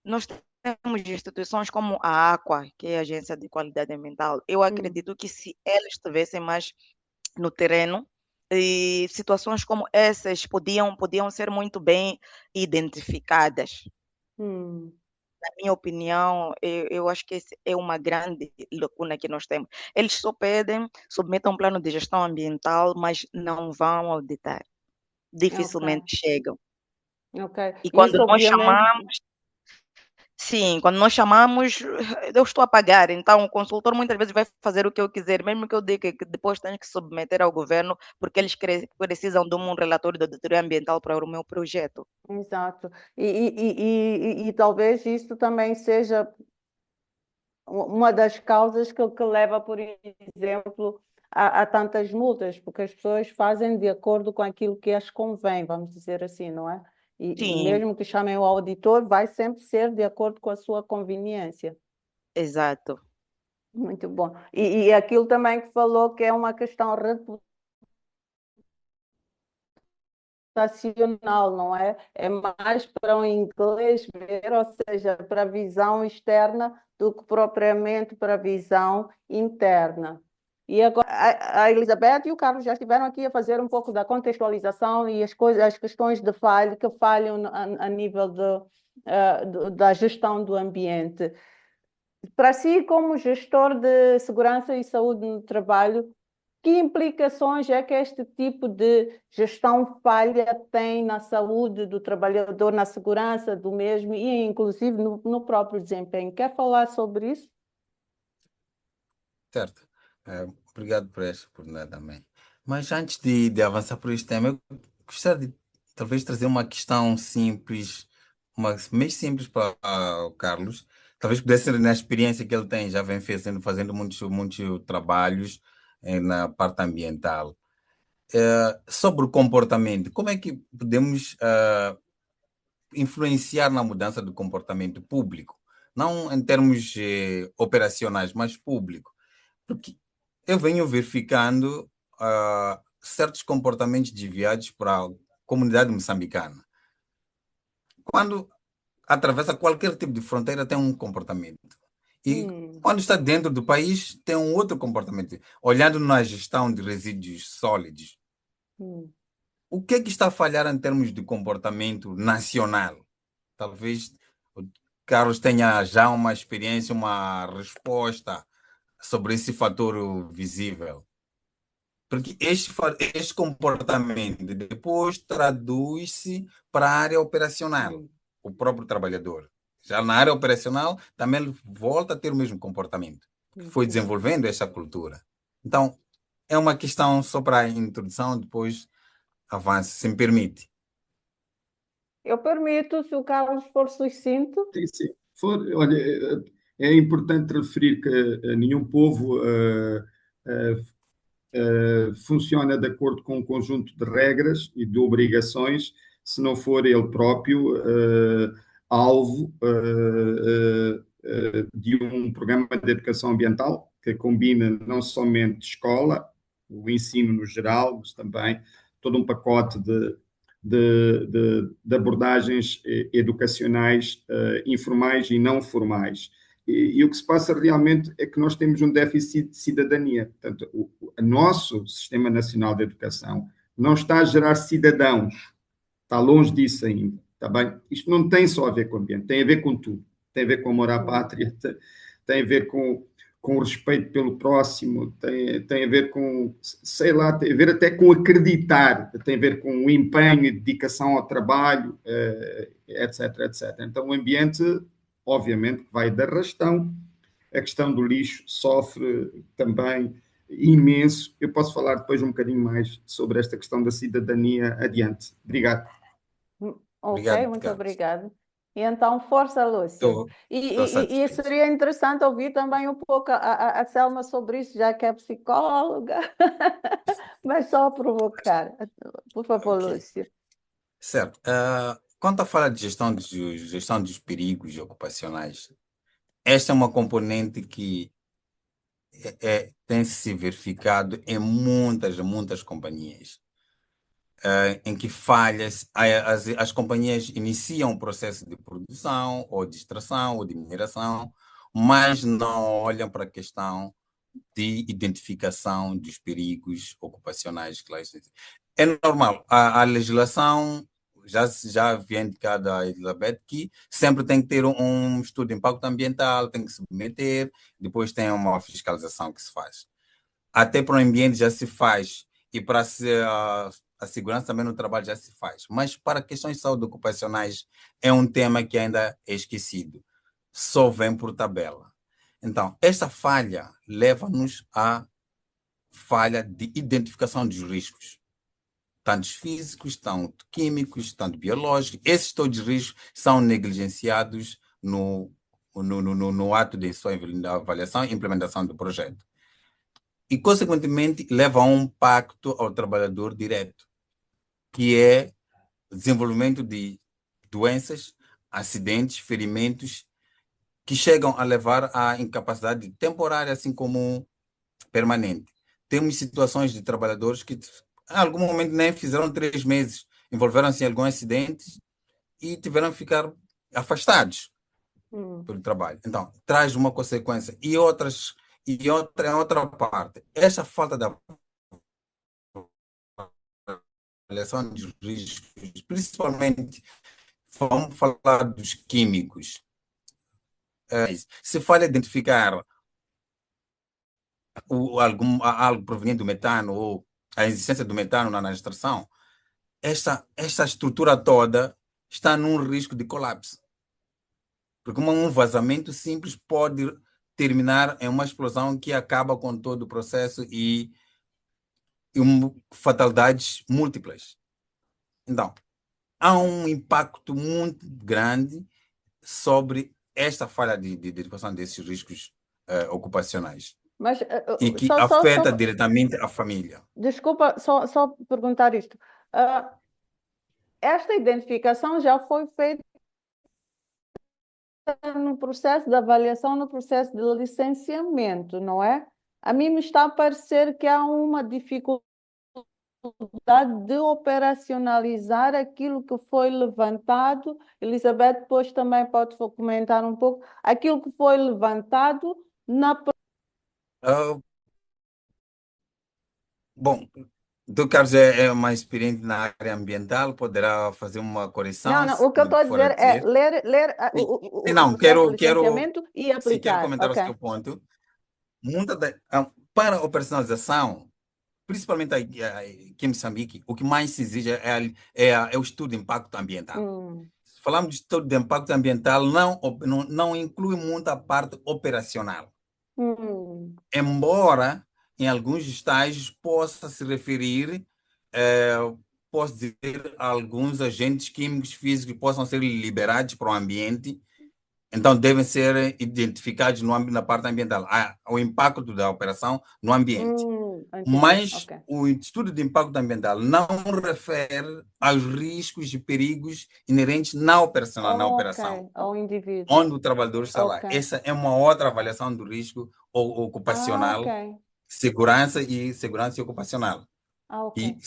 nós temos instituições como a Aqua, que é a Agência de Qualidade Ambiental. Eu acredito que se elas estivessem mais no terreno, e situações como essas podiam ser muito bem identificadas. Na minha opinião, eu acho que essa é uma grande lacuna que nós temos. Eles só pedem, submetem um plano de gestão ambiental, mas não vão auditar. Ok, Dificilmente chegam. ok. E quando Isso, nós obviamente, chamamos, sim, quando nós chamamos, eu estou a pagar, então o consultor muitas vezes vai fazer o que eu quiser, mesmo que eu diga que depois tenho que submeter ao governo, porque eles precisam de um relatório de auditoria ambiental para o meu projeto. exato. E talvez isso também seja uma das causas que leva, por exemplo, a tantas multas, porque as pessoas fazem de acordo com aquilo que as convém, vamos dizer assim, não é? E Sim, mesmo que chamem o auditor, vai sempre ser de acordo com a sua conveniência. exato. Muito bom. E aquilo também que falou que é uma questão reputacional, não é? É mais para o inglês ver, ou seja, para a visão externa do que propriamente para a visão interna. E agora a Elizabeth e o Carlos já estiveram aqui a fazer um pouco da contextualização e as coisas, as questões de falha que falham a nível da gestão do ambiente. Para si, como gestor de segurança e saúde no trabalho, que implicações é que este tipo de gestão falha tem na saúde do trabalhador, na segurança do mesmo e, inclusive, no próprio desempenho? Quer falar sobre isso? Certo. Obrigado por esta oportunidade também. Mas antes de avançar por este tema, eu gostaria de talvez trazer uma questão simples, uma meio simples para o Carlos. Talvez pudesse ser na experiência que ele tem, já vem fazendo muitos trabalhos na parte ambiental. Sobre o comportamento, como é que podemos influenciar na mudança do comportamento público? Não em termos operacionais, mas público. Porque eu venho verificando certos comportamentos desviados para a comunidade moçambicana. Quando atravessa qualquer tipo de fronteira, tem um comportamento. E quando está dentro do país, tem um outro comportamento. Olhando na gestão de resíduos sólidos, o que é que está a falhar em termos de comportamento nacional? Talvez o Carlos tenha já uma experiência, uma resposta sobre esse fator visível. Porque este comportamento depois traduz-se para a área operacional, o próprio trabalhador. Já na área operacional, também ele volta a ter o mesmo comportamento, que foi desenvolvendo essa cultura. Então, é uma questão só para a introdução, depois avança, se me permite. Eu permito, se o Carlos for sucinto. Sim, sim. Olha, é importante referir que nenhum povo funciona de acordo com um conjunto de regras e de obrigações, se não for ele próprio alvo de um programa de educação ambiental que combina não somente escola, o ensino no geral, mas também todo um pacote de abordagens educacionais informais e não formais. E o que se passa realmente é que nós temos um déficit de cidadania. Portanto, o nosso Sistema Nacional de Educação não está a gerar cidadãos, está longe disso ainda. Está bem? Isto não tem só a ver com o ambiente, tem a ver com tudo. Tem a ver com amor à pátria, tem a ver com o respeito pelo próximo, tem a ver com, sei lá, tem a ver até com acreditar, tem a ver com o empenho e dedicação ao trabalho, etc, etc. Então, o ambiente, obviamente, vai de arrastão. A questão do lixo sofre também imenso. Eu posso falar depois um bocadinho mais sobre esta questão da cidadania adiante. Obrigado. Ok, Obrigado, muito Carlos. obrigado. E então, força, Lúcia. Estou E satisfeito. seria interessante ouvir também um pouco a Selma sobre isso, já que é psicóloga, mas só a provocar. Por favor, Ok. Lúcia. Certo. Quanto à fala de gestão dos perigos ocupacionais, esta é uma componente que tem se verificado em muitas companhias, em que falhas, as companhias iniciam o processo de produção, ou de extração, ou de mineração, mas não olham para a questão de identificação dos perigos ocupacionais que lá existem. É normal, a legislação já havia indicado a Elizabeth que sempre tem que ter um estudo de impacto ambiental, tem que submeter, depois tem uma fiscalização que se faz. Até para o ambiente já se faz, e para a segurança também no trabalho já se faz. Mas para questões de saúde ocupacionais é um tema que ainda é esquecido. Só vem por tabela. Então, esta falha leva-nos à falha de identificação dos riscos, tanto físicos, tanto químicos, tanto biológicos. Esses todos os riscos são negligenciados no ato de sua avaliação e implementação do projeto. E, consequentemente, leva a um impacto ao trabalhador direto, que é o desenvolvimento de doenças, acidentes, ferimentos, que chegam a levar à incapacidade temporária, assim como permanente. Temos situações de trabalhadores que, em algum momento, nem fizeram 3 meses, envolveram-se em alguns acidentes e tiveram que ficar afastados pelo trabalho. Então, traz uma consequência. Outra parte, essa falta da avaliação dos riscos, principalmente, vamos falar dos químicos. Se falha identificar algo proveniente do metano ou a existência do metano na extração, esta estrutura toda está num risco de colapso. Porque um vazamento simples pode terminar em uma explosão que acaba com todo o processo e fatalidades múltiplas. Então, há um impacto muito grande sobre esta falha de identificação desses riscos ocupacionais Mas e que afeta diretamente a família. desculpa, só perguntar isto. Esta identificação já foi feita no processo de avaliação, no processo de licenciamento, não é? A mim me está a parecer que há uma dificuldade de operacionalizar aquilo que foi levantado. Elizabeth depois também pode comentar um pouco aquilo que foi levantado na. Bom, o Carlos é mais experiente na área ambiental, poderá fazer uma correção Não, o que eu no estou que a for a dizer é dizer. ler o Não, processo de licenciamento e sim, quero aplicar, comentar o ok? seu ponto. Para a operacionalização, principalmente aqui em Moçambique, o que mais se exige é o estudo de impacto ambiental. Se falamos de estudo de impacto ambiental, não inclui muita parte operacional. Embora em alguns estágios possa se referir, posso dizer, a alguns agentes químicos físicos que possam ser liberados para o ambiente, então devem ser identificados na parte ambiental, o impacto da operação no ambiente. Entendi, Mas ok. o estudo de impacto ambiental não refere aos riscos e perigos inerentes na operação, Ao indivíduo. onde o trabalhador está lá. Ok. Essa é uma outra avaliação do risco ocupacional, Ok. segurança ocupacional, Ok.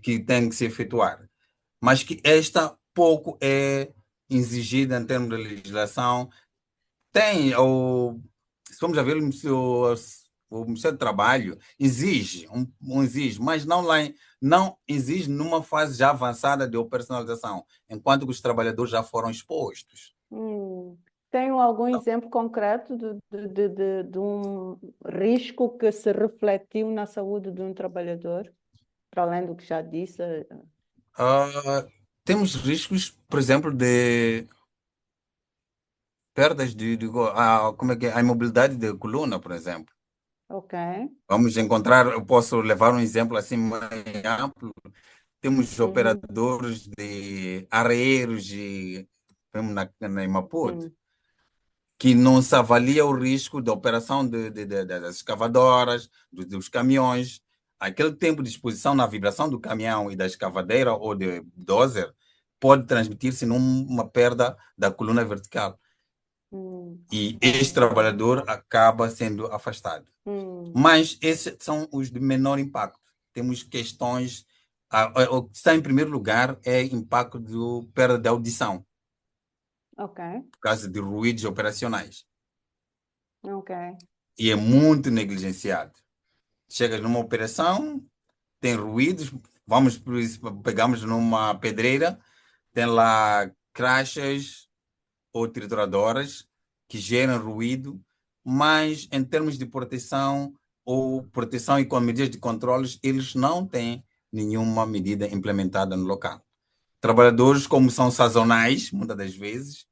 que tem que se efetuar. Mas que esta pouco é exigida em termos de legislação. Se vamos a ver o Ministério do Trabalho exige, exige, mas não exige numa fase já avançada de operacionalização, enquanto que os trabalhadores já foram expostos. Tem algum exemplo concreto de um risco que se refletiu na saúde de um trabalhador, para além do que já disse? Temos riscos, por exemplo, de perdas como é que é? A imobilidade de coluna, por exemplo. Ok. Vamos encontrar, eu posso levar um exemplo assim mais amplo. Temos Uhum. operadores de areeiros mesmo em Maputo, que não se avalia o risco da operação das escavadoras, dos caminhões. Aquele tempo de exposição na vibração do caminhão e da escavadeira ou de dozer pode transmitir-se numa perda da coluna vertical. E este trabalhador acaba sendo afastado. Mas esses são os de menor impacto. Temos questões. O que está em primeiro lugar é impacto de perda de audição, Ok. por causa de ruídos operacionais. Ok. E é muito negligenciado. Chegas numa operação, tem ruídos, pegamos numa pedreira, tem lá crachas ou trituradoras que geram ruído, mas em termos de proteção ou proteção e com medidas de controles, eles não têm nenhuma medida implementada no local. Trabalhadores, como são sazonais, muitas das vezes,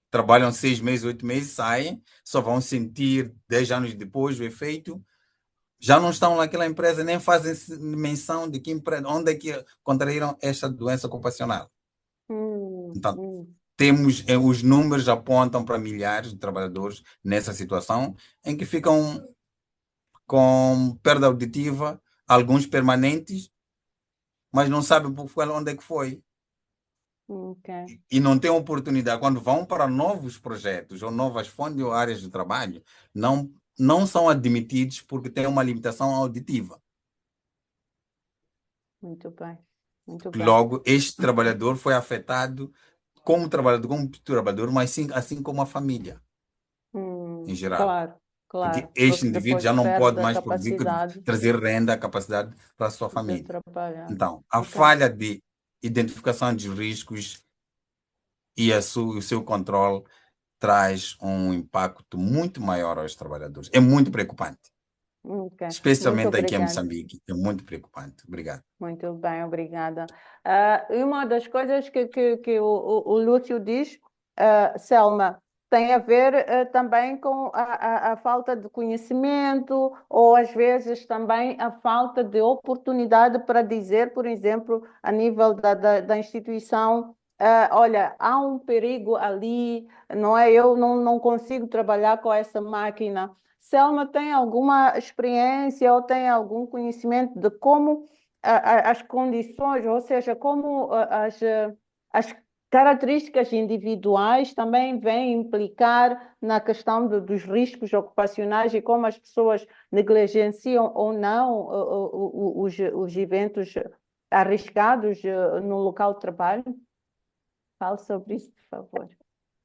trabalham 6 meses, 8 meses, saem, só vão sentir 10 anos depois o efeito, já não estão naquela empresa, nem fazem menção de que empresa, onde é que contraíram esta doença ocupacional. Então, temos, os números apontam para milhares de trabalhadores nessa situação, em que ficam com perda auditiva, alguns permanentes, mas não sabem onde é que foi. E não têm oportunidade. Quando vão para novos projetos ou novas fontes ou áreas de trabalho, não são admitidos porque têm uma limitação auditiva. Muito bem. Muito bem. Logo, este trabalhador foi afetado como trabalhador, mas sim, assim como a família, em geral. Claro, Porque claro. este Porque indivíduo depois já não perde pode a mais produzir, capacidade trazer renda, capacidade para a sua de família. trabalhar. Então, a Ok. falha de identificação de riscos e o seu controle traz um impacto muito maior aos trabalhadores. É muito preocupante, Ok. Muito especialmente aqui em obrigada. Moçambique. É muito preocupante. Obrigado. Muito bem, obrigada. E uma das coisas que o Lúcio diz, Selma, tem a ver também com a falta de conhecimento ou às vezes também a falta de oportunidade para dizer, por exemplo, a nível da instituição, olha, há um perigo ali, não é? Eu não consigo trabalhar com essa máquina. Selma tem alguma experiência ou tem algum conhecimento de como as condições, ou seja, como as características individuais também vêm implicar na questão dos riscos ocupacionais e como as pessoas negligenciam ou não os eventos arriscados no local de trabalho? Fale sobre isso, por favor.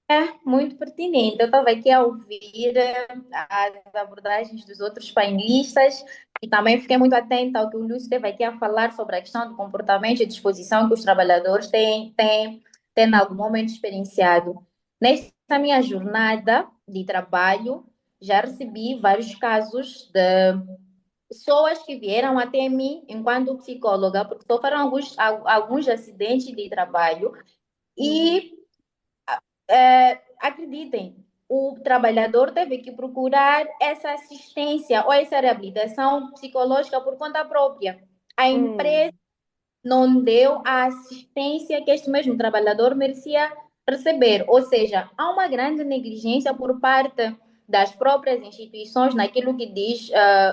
É muito pertinente. Eu estava aqui a ouvir as abordagens dos outros painelistas e também fiquei muito atenta ao que o Lúcio esteve aqui a falar sobre a questão do comportamento e disposição que os trabalhadores têm em algum momento experienciado. Nesta minha jornada de trabalho, já recebi vários casos de pessoas que vieram até mim enquanto psicóloga, porque sofreram alguns acidentes de trabalho e acreditem, o trabalhador teve que procurar essa assistência ou essa reabilitação psicológica por conta própria. A empresa não deu a assistência que este mesmo trabalhador merecia receber. Ou seja, há uma grande negligência por parte das próprias instituições naquilo que diz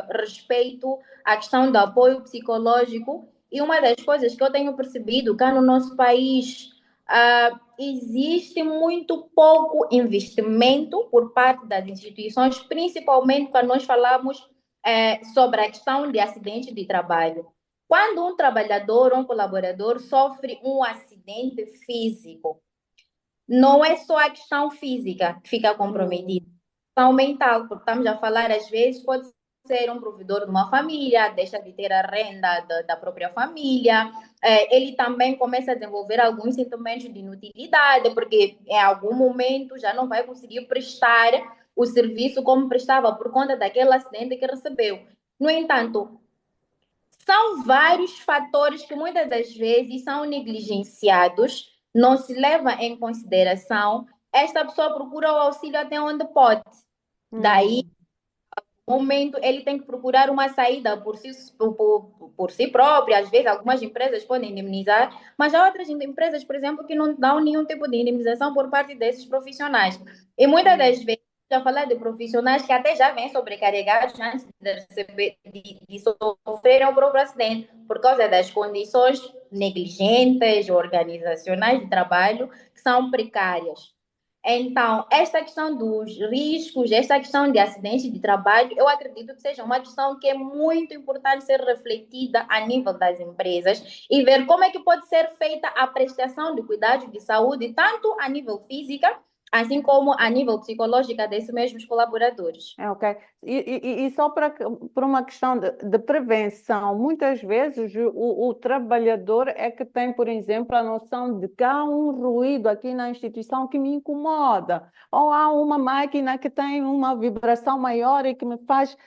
respeito à questão do apoio psicológico. E uma das coisas que eu tenho percebido cá no nosso país, existe muito pouco investimento por parte das instituições, principalmente quando nós falamos sobre a questão de acidente de trabalho. Quando um trabalhador ou um colaborador sofre um acidente físico, não é só a questão física que fica comprometida. Saúde mental, porque estamos a falar, às vezes, pode ser um provedor de uma família, deixa de ter a renda da própria família, ele também começa a desenvolver alguns sintomas de inutilidade, porque em algum momento já não vai conseguir prestar o serviço como prestava por conta daquele acidente que recebeu. No entanto, são vários fatores que muitas das vezes são negligenciados, não se leva em consideração. Esta pessoa procura o auxílio até onde pode. Daí, no momento, ele tem que procurar uma saída por si próprio. Às vezes, algumas empresas podem indemnizar, mas há outras empresas, por exemplo, que não dão nenhum tipo de indemnização por parte desses profissionais. E muitas das vezes, já falar de profissionais que até já vêm sobrecarregados antes de receber, de sofrerem o próprio acidente, por causa das condições negligentes, organizacionais de trabalho, que são precárias. Então, esta questão dos riscos, esta questão de acidentes de trabalho, eu acredito que seja uma questão que é muito importante ser refletida a nível das empresas e ver como é que pode ser feita a prestação de cuidados de saúde, tanto a nível física, assim como a nível psicológico desses mesmos colaboradores. Ok. E só por uma questão de prevenção, muitas vezes o trabalhador é que tem, por exemplo, a noção de que há um ruído aqui na instituição que me incomoda, ou há uma máquina que tem uma vibração maior e que me faz,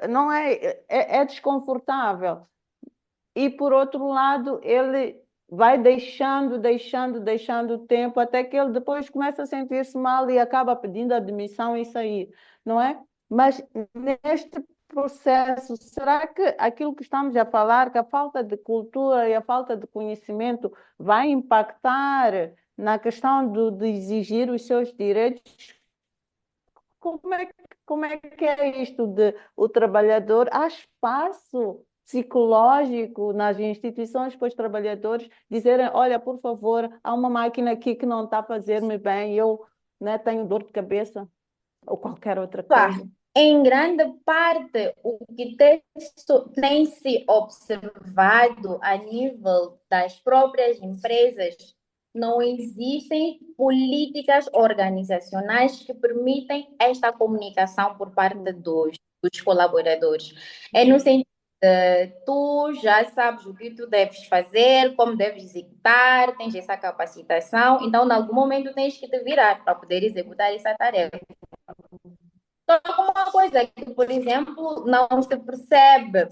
não é desconfortável. E por outro lado, ele vai deixando o tempo, até que ele depois começa a sentir-se mal e acaba pedindo admissão e sair, não é? Mas neste processo, será que aquilo que estamos a falar, que a falta de cultura e a falta de conhecimento vai impactar na questão de exigir os seus direitos? Como é que é isto de o trabalhador? Há espaço psicológico nas instituições para os trabalhadores dizerem, olha, por favor, há uma máquina aqui que não está a fazer-me bem, eu, né, tenho dor de cabeça ou qualquer outra coisa. Em grande parte, o que tem se observado a nível das próprias empresas, não existem políticas organizacionais que permitem esta comunicação por parte dos colaboradores. É no sentido de tu já sabes o que tu deves fazer, como deves executar, tens essa capacitação, então, em algum momento, tens que te virar para poder executar essa tarefa. Uma coisa que, por exemplo, não se percebe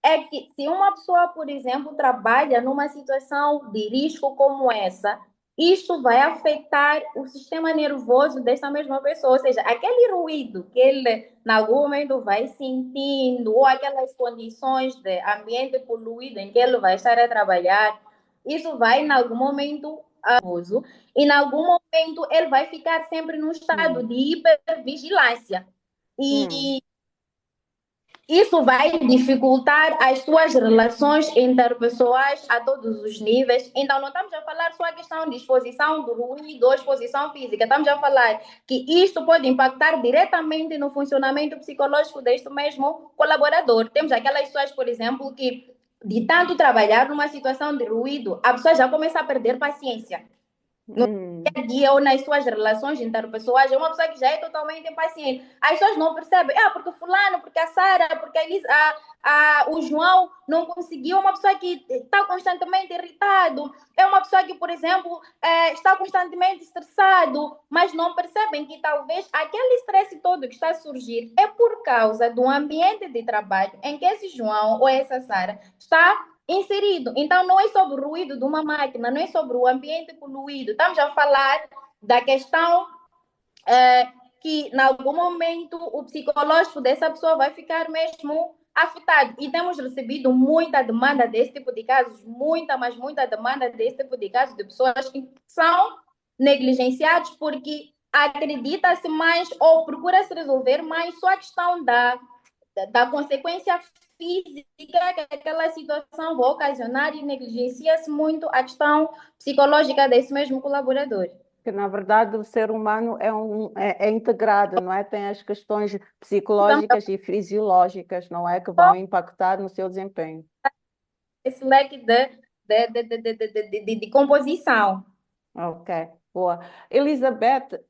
é que se uma pessoa, por exemplo, trabalha numa situação de risco como essa, isto vai afetar o sistema nervoso dessa mesma pessoa, ou seja, aquele ruído que ele, em algum momento, vai sentindo, ou aquelas condições de ambiente poluído em que ele vai estar a trabalhar, isso vai, em algum momento, nervoso, e, em algum momento, ele vai ficar sempre num estado de hipervigilância. E isso vai dificultar as suas relações interpessoais a todos os níveis. Então, não estamos a falar só a questão de exposição do ruído ou exposição física. Estamos a falar que isto pode impactar diretamente no funcionamento psicológico deste mesmo colaborador. Temos aquelas pessoas, por exemplo, que de tanto trabalhar numa situação de ruído, a pessoa já começa a perder paciência. No dia a dia ou nas suas relações interpessoais, é uma pessoa que já é totalmente impaciente. As pessoas não percebem, porque fulano, porque a Sara, porque a Elisa, o João não conseguiu. É uma pessoa que está constantemente irritado, é uma pessoa que, por exemplo, está constantemente estressado, mas não percebem que talvez aquele estresse todo que está a surgir é por causa do ambiente de trabalho em que esse João ou essa Sara está inserido. Então, não é sobre o ruído de uma máquina, não é sobre o ambiente poluído. Estamos a falar da questão que, em algum momento, o psicológico dessa pessoa vai ficar mesmo afetado. E temos recebido muita demanda desse tipo de casos, mas muita demanda desse tipo de casos, de pessoas que são negligenciadas porque acredita-se mais ou procura-se resolver mais só a questão da consequência física que aquela situação vai ocasionar e negligencia-se muito a questão psicológica desse mesmo colaborador. Que, na verdade, o ser humano é integrado, não é? Tem as questões psicológicas e fisiológicas, não é? Que vão impactar no seu desempenho. Esse leque de composição. Ok, boa. Elizabeth,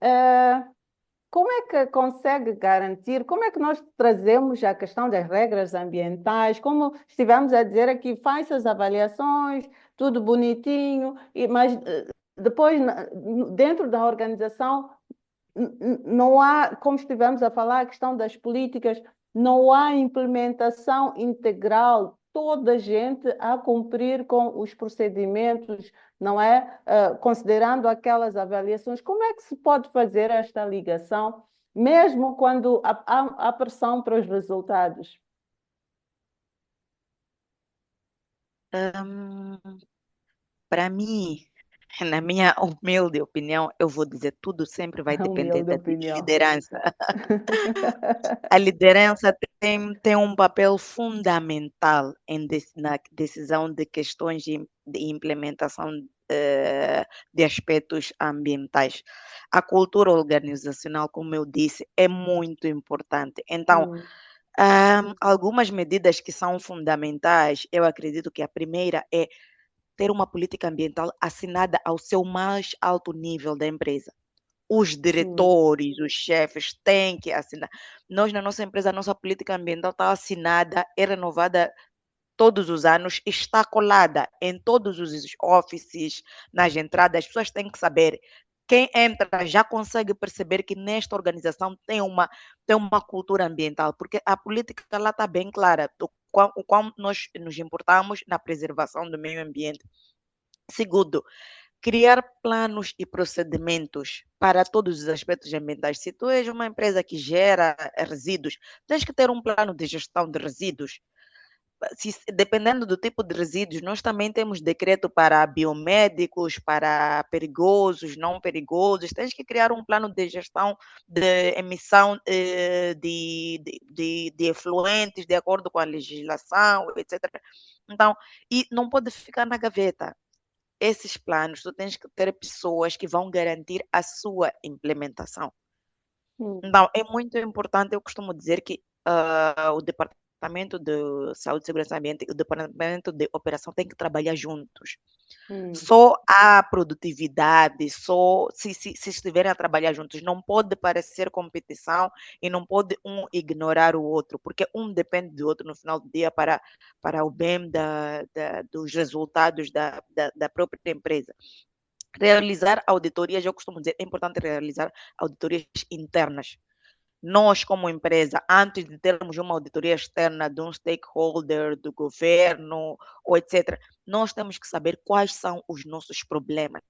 como é que consegue garantir, como é que nós trazemos a questão das regras ambientais, como estivemos a dizer aqui, faz as avaliações, tudo bonitinho, mas depois, dentro da organização, não há, como estivemos a falar, a questão das políticas, não há implementação integral, toda a gente a cumprir com os procedimentos, não é? Considerando aquelas avaliações, como é que se pode fazer esta ligação, mesmo quando há pressão para os resultados? Hum, Para mim, na minha humilde opinião, eu vou dizer, tudo sempre vai depender Humilde da opinião. liderança. A liderança tem um papel fundamental na decisão de questões de implementação de aspectos ambientais. A cultura organizacional, como eu disse, é muito importante. Então, Hum, algumas medidas que são fundamentais, eu acredito que a primeira é ter uma política ambiental assinada ao seu mais alto nível da empresa. Os sim, diretores, os chefes têm que assinar. Nós, na nossa empresa, a nossa política ambiental está assinada, é renovada todos os anos, está colada em todos os offices, nas entradas. As pessoas têm que saber. Quem entra já consegue perceber que nesta organização tem uma cultura ambiental, porque a política lá está bem clara, o quão nós nos importamos na preservação do meio ambiente. Segundo, criar planos e procedimentos para todos os aspectos ambientais. Se tu és uma empresa que gera resíduos, tens que ter um plano de gestão de resíduos. Dependendo do tipo de resíduos, nós também temos decreto para biomédicos, para perigosos, não perigosos. Tens que criar um plano de gestão de emissão de efluentes, de acordo com a legislação, etc. Então, e não pode ficar na gaveta. Esses planos, tu tens que ter pessoas que vão garantir a sua implementação. hum, Então, é muito importante, eu costumo dizer que o Departamento de Saúde, Segurança e Ambiente e o Departamento de Operação têm que trabalhar juntos. hum, Só há produtividade, só se estiverem a trabalhar juntos. Não pode parecer competição e não pode um ignorar o outro, porque um depende do outro no final do dia para o bem dos resultados da própria empresa. Realizar auditorias, eu costumo dizer, é importante realizar auditorias internas. Nós, como empresa, antes de termos uma auditoria externa de um stakeholder, do governo, ou etc., nós temos que saber quais são os nossos problemas.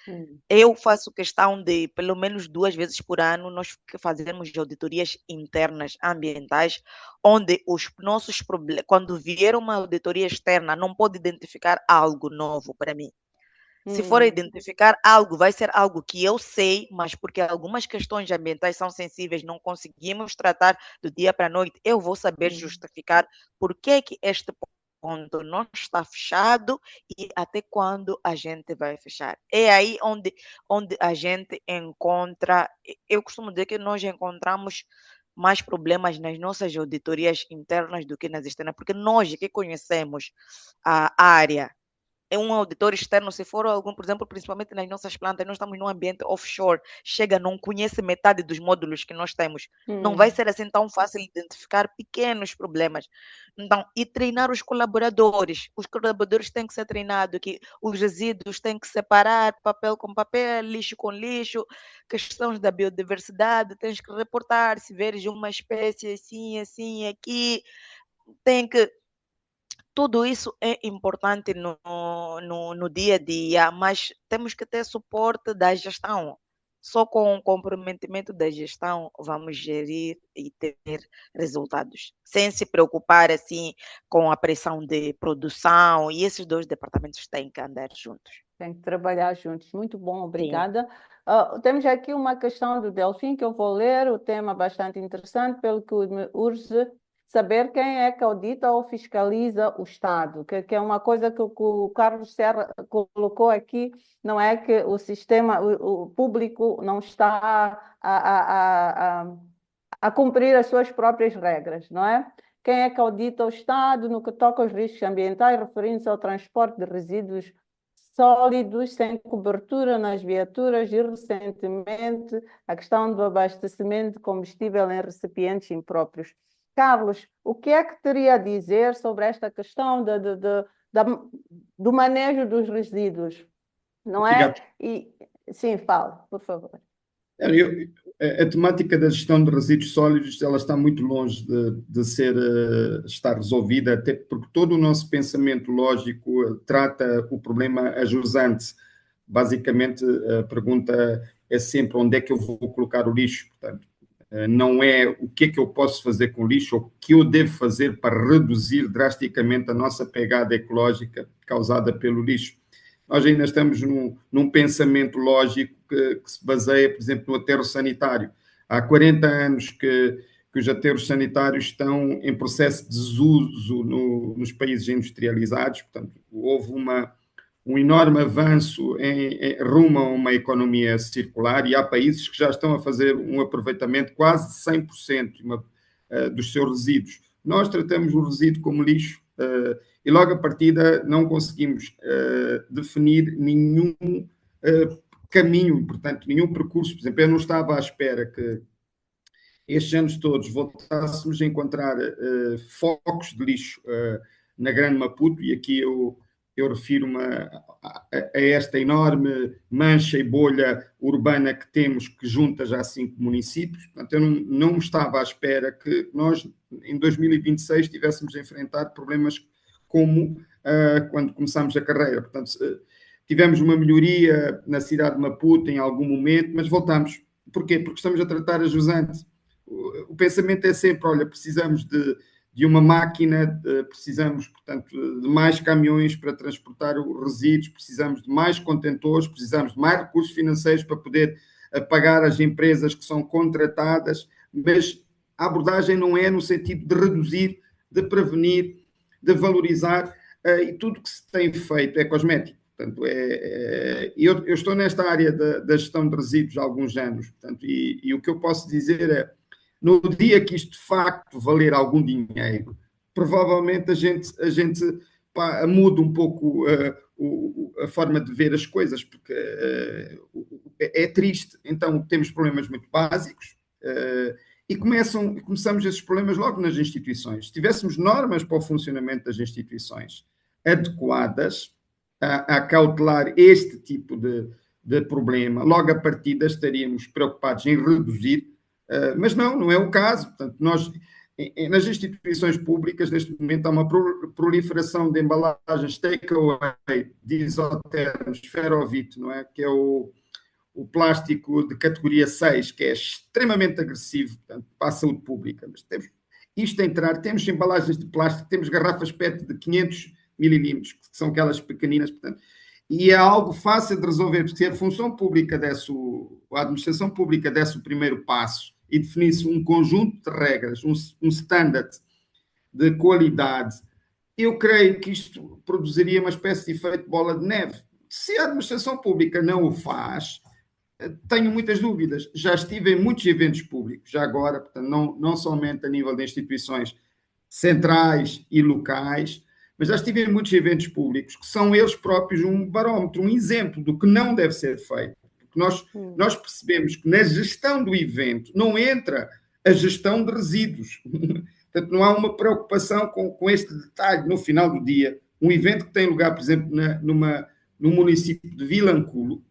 hum, Eu faço questão de, pelo menos 2 vezes por ano, nós fazermos auditorias internas ambientais, onde os nossos problemas, quando vier uma auditoria externa, não pode identificar algo novo para mim. Se for hum, identificar algo, vai ser algo que eu sei, mas porque algumas questões ambientais são sensíveis, não conseguimos tratar do dia para a noite, eu vou saber hum. justificar por que que este ponto não está fechado e até quando a gente vai fechar. É aí onde a gente encontra, eu costumo dizer que nós encontramos mais problemas nas nossas auditorias internas do que nas externas, porque nós que conhecemos a área é um auditor externo, se for algum, por exemplo, principalmente nas nossas plantas, nós estamos num ambiente offshore, chega, não conhece metade dos módulos que nós temos. Não vai Hum, ser assim tão fácil identificar pequenos problemas. Então, e treinar os colaboradores. Os colaboradores têm que ser treinados, que os resíduos têm que separar papel com papel, lixo com lixo, questões da biodiversidade, tens que reportar se veres uma espécie assim, assim, aqui, tem que tudo isso é importante no dia a dia, mas temos que ter suporte da gestão. Só com o comprometimento da gestão vamos gerir e ter resultados, sem se preocupar assim com a pressão de produção, e esses dois departamentos têm que andar juntos. tem que trabalhar juntos. Muito bom, Sim, obrigada. Temos aqui uma questão do Delfim que eu vou ler, o tema bastante interessante, pelo que me urge saber quem é que audita ou fiscaliza o Estado, que é uma coisa que o Carlos Serra colocou aqui, não é que o sistema, o público não está a cumprir as suas próprias regras, não é? Quem é que audita o Estado no que toca aos riscos ambientais referindo-se ao transporte de resíduos sólidos sem cobertura nas viaturas e, recentemente, a questão do abastecimento de combustível em recipientes impróprios. Carlos, o que é que teria a dizer sobre esta questão do manejo dos resíduos? Não é? Sim, fala, por favor. A temática da gestão de resíduos sólidos, ela está muito longe de estar resolvida, até porque todo o nosso pensamento lógico trata o problema a jusante. Basicamente, a pergunta é sempre onde é que eu vou colocar o lixo. Portanto, não é o que é que eu posso fazer com o lixo, ou o que eu devo fazer para reduzir drasticamente a nossa pegada ecológica causada pelo lixo. Nós ainda estamos num pensamento lógico que se baseia, por exemplo, no aterro sanitário. Há 40 anos que os aterros sanitários estão em processo de desuso nos países industrializados, portanto, houve um enorme avanço rumo a uma economia circular, e há países que já estão a fazer um aproveitamento quase de 100% dos seus resíduos. Nós tratamos o resíduo como lixo, e logo a partida não conseguimos definir nenhum caminho, portanto, nenhum percurso. Por exemplo, eu não estava à espera que estes anos todos voltássemos a encontrar focos de lixo na Grande Maputo, e aqui eu refiro-me a esta enorme mancha e bolha urbana que temos, que junta já 5 municípios. Portanto, eu não estava à espera que nós, em 2026, tivéssemos a enfrentar problemas como quando começámos a carreira. Portanto, tivemos uma melhoria na cidade de Maputo em algum momento, mas voltamos. Porquê? Porque estamos a tratar a jusante. O pensamento é sempre, olha, precisamos de uma máquina, precisamos, portanto, de mais caminhões para transportar os resíduos, precisamos de mais contentores, precisamos de mais recursos financeiros para poder pagar as empresas que são contratadas, mas a abordagem não é no sentido de reduzir, de prevenir, de valorizar, e tudo que se tem feito é cosmético. Portanto, eu estou nesta área da gestão de resíduos há alguns anos, portanto, e o que eu posso dizer é, no dia que isto de facto valer algum dinheiro, provavelmente a gente muda um pouco a forma de ver as coisas, porque é triste. Então, temos problemas muito básicos, e começamos esses problemas logo nas instituições. Se tivéssemos normas para o funcionamento das instituições adequadas a cautelar este tipo de problema, logo a partida estaríamos preocupados em reduzir, mas não é o caso. Portanto, nós, nas instituições públicas, neste momento, há uma proliferação de embalagens take-away de isotermos, esferovite, não é? Que é o plástico de categoria 6, que é extremamente agressivo, portanto, para a saúde pública. Mas temos isto a entrar, temos embalagens de plástico, temos garrafas PET de 500 mililímetros, que são aquelas pequeninas, portanto, e é algo fácil de resolver, porque se a função pública a administração pública desse o primeiro passo e definisse um conjunto de regras, um standard de qualidade, eu creio que isto produziria uma espécie de efeito bola de neve. Se a administração pública não o faz, tenho muitas dúvidas. Já estive em muitos eventos públicos, já agora, portanto, não somente a nível de instituições centrais e locais, mas já estive em muitos eventos públicos que são eles próprios um barómetro, um exemplo do que não deve ser feito. Porque nós percebemos que na gestão do evento não entra a gestão de resíduos. Portanto, não há uma preocupação com este detalhe. No final do dia, um evento que tem lugar, por exemplo, no município de Vilanculo,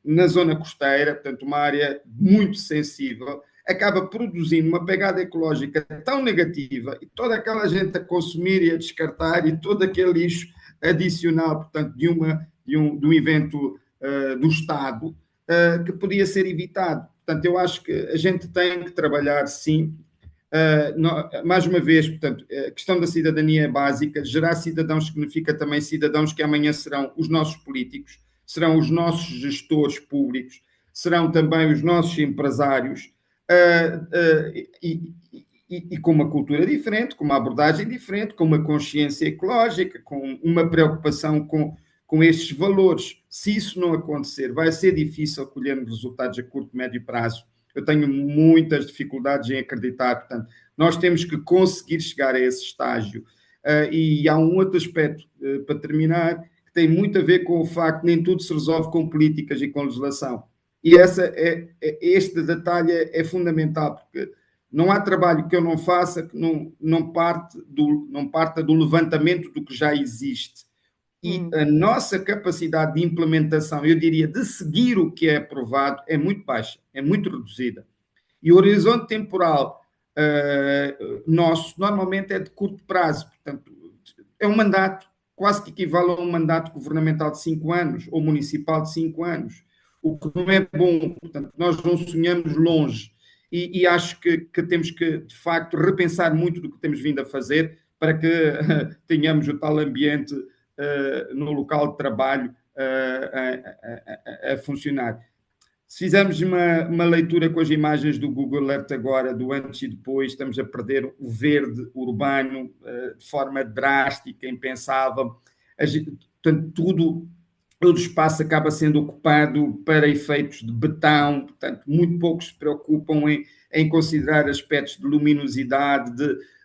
na zona costeira, portanto, uma área muito sensível, acaba produzindo uma pegada ecológica tão negativa, e toda aquela gente a consumir e a descartar, e todo aquele lixo adicional, portanto, de um evento do Estado, que podia ser evitado. Portanto, eu acho que a gente tem que trabalhar, sim. Mais uma vez, portanto, a questão da cidadania é básica. Gerar cidadãos significa também cidadãos que amanhã serão os nossos políticos, serão os nossos gestores públicos, serão também os nossos empresários, e com uma cultura diferente, com uma abordagem diferente, com uma consciência ecológica, com uma preocupação com estes valores. Se isso não acontecer, vai ser difícil colhermos resultados a curto e médio prazo. Eu tenho muitas dificuldades em acreditar. Portanto, nós temos que conseguir chegar a esse estágio. E há um outro aspecto, para terminar, que tem muito a ver com o facto que nem tudo se resolve com políticas e com legislação. E este detalhe é fundamental, porque não há trabalho que eu não faça que não parta do levantamento do que já existe. E a nossa capacidade de implementação, eu diria, de seguir o que é aprovado, é muito baixa, é muito reduzida. E o horizonte temporal nosso, normalmente, é de curto prazo. Portanto, é um mandato, quase que equivale a um mandato governamental de 5 anos, ou municipal de 5 anos, o que não é bom. Portanto, nós não sonhamos longe. E acho que temos que, de facto, repensar muito do que temos vindo a fazer para que tenhamos o tal ambiente no local de trabalho a funcionar. Se fizermos uma leitura com as imagens do Google Earth agora, do antes e depois, estamos a perder o verde urbano de forma drástica, impensável. Portanto, todo o espaço acaba sendo ocupado para efeitos de betão, portanto, muito poucos se preocupam em considerar aspectos de luminosidade,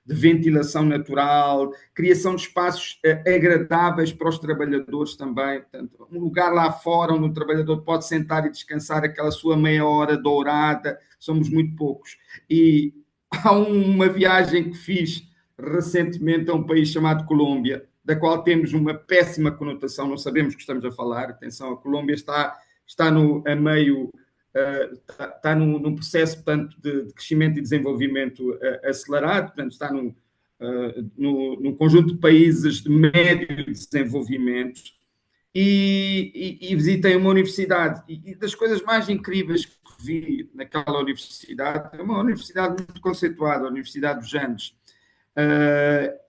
de ventilação natural, criação de espaços agradáveis para os trabalhadores também. Portanto, um lugar lá fora onde o trabalhador pode sentar e descansar aquela sua meia hora dourada, somos muito poucos. E há uma viagem que fiz recentemente a um país chamado Colômbia, da qual temos uma péssima conotação, não sabemos o que estamos a falar. Atenção, a Colômbia está a meio... está num processo, portanto, de crescimento e desenvolvimento acelerado, portanto, está num conjunto de países de médio desenvolvimento, e visitei uma universidade, e das coisas mais incríveis que vi naquela universidade, é uma universidade muito conceituada, a Universidade dos Andes,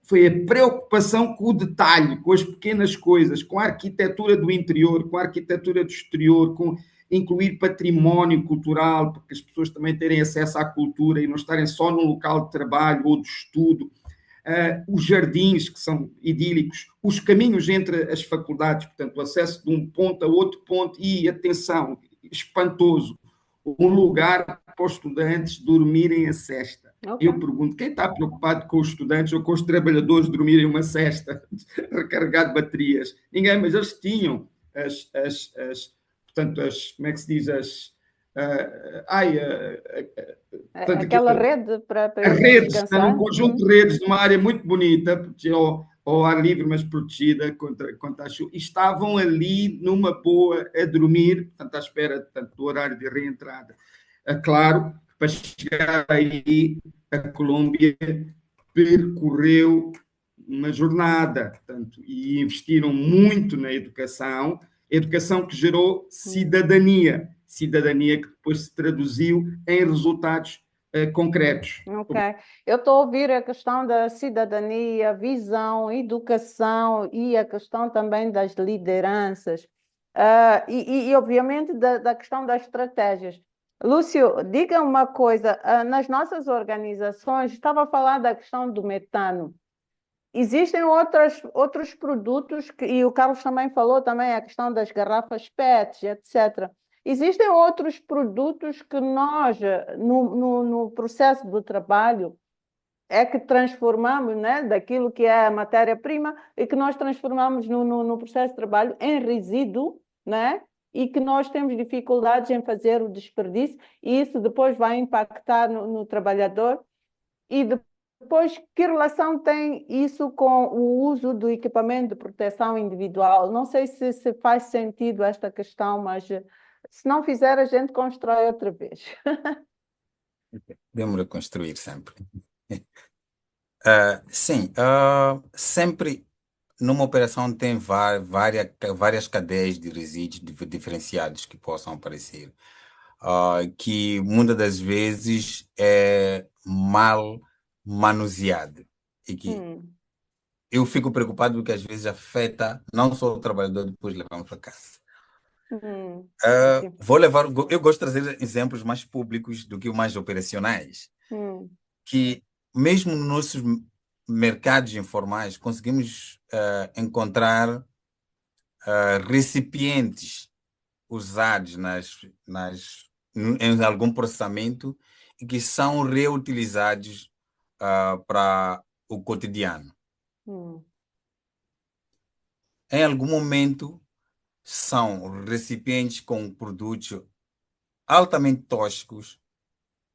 foi a preocupação com o detalhe, com as pequenas coisas, com a arquitetura do interior, com a arquitetura do exterior, com incluir património cultural, porque as pessoas também terem acesso à cultura e não estarem só num local de trabalho ou de estudo, os jardins que são idílicos, os caminhos entre as faculdades, portanto, o acesso de um ponto a outro ponto e, atenção, espantoso, um lugar para os estudantes dormirem a sesta. Okay. Eu pergunto, quem está preocupado com os estudantes ou com os trabalhadores dormirem uma cesta, recarregar baterias? Ninguém, mas eles tinham portanto, como é que se diz, aquela rede para as redes, está num conjunto de redes, numa área muito bonita, ao ar livre, mas protegida contra a chuva, e estavam ali numa boa a dormir, portanto, à espera do horário de reentrada. Claro, para chegar aí, a Colômbia percorreu uma jornada, portanto, e investiram muito na educação que gerou cidadania que depois se traduziu em resultados concretos. Ok. Eu estou a ouvir a questão da cidadania, visão, educação e a questão também das lideranças. E obviamente, da questão das estratégias. Lúcio, diga uma coisa. Nas nossas organizações, estava a falar da questão do metano. Existem outros produtos, e o Carlos também falou também a questão das garrafas PET, etc. Existem outros produtos que nós, no processo do trabalho, é que transformamos, né, daquilo que é a matéria-prima e que nós transformamos no processo de trabalho em resíduo, né? E que nós temos dificuldades em fazer o desperdício, e isso depois vai impactar no trabalhador. E depois, que relação tem isso com o uso do equipamento de proteção individual? Não sei se faz sentido esta questão, mas se não fizer, a gente constrói outra vez. Devemos reconstruir sempre. Sim, sempre numa operação tem várias cadeias de resíduos diferenciados que possam aparecer, que muitas das vezes é mal manuseado e que eu fico preocupado porque às vezes afeta não só o trabalhador depois levamos para casa. Eu gosto de trazer exemplos mais públicos do que os mais operacionais, que mesmo nos nossos mercados informais conseguimos encontrar recipientes usados em algum processamento e que são reutilizados, para o cotidiano. em algum momento são recipientes com produtos altamente tóxicos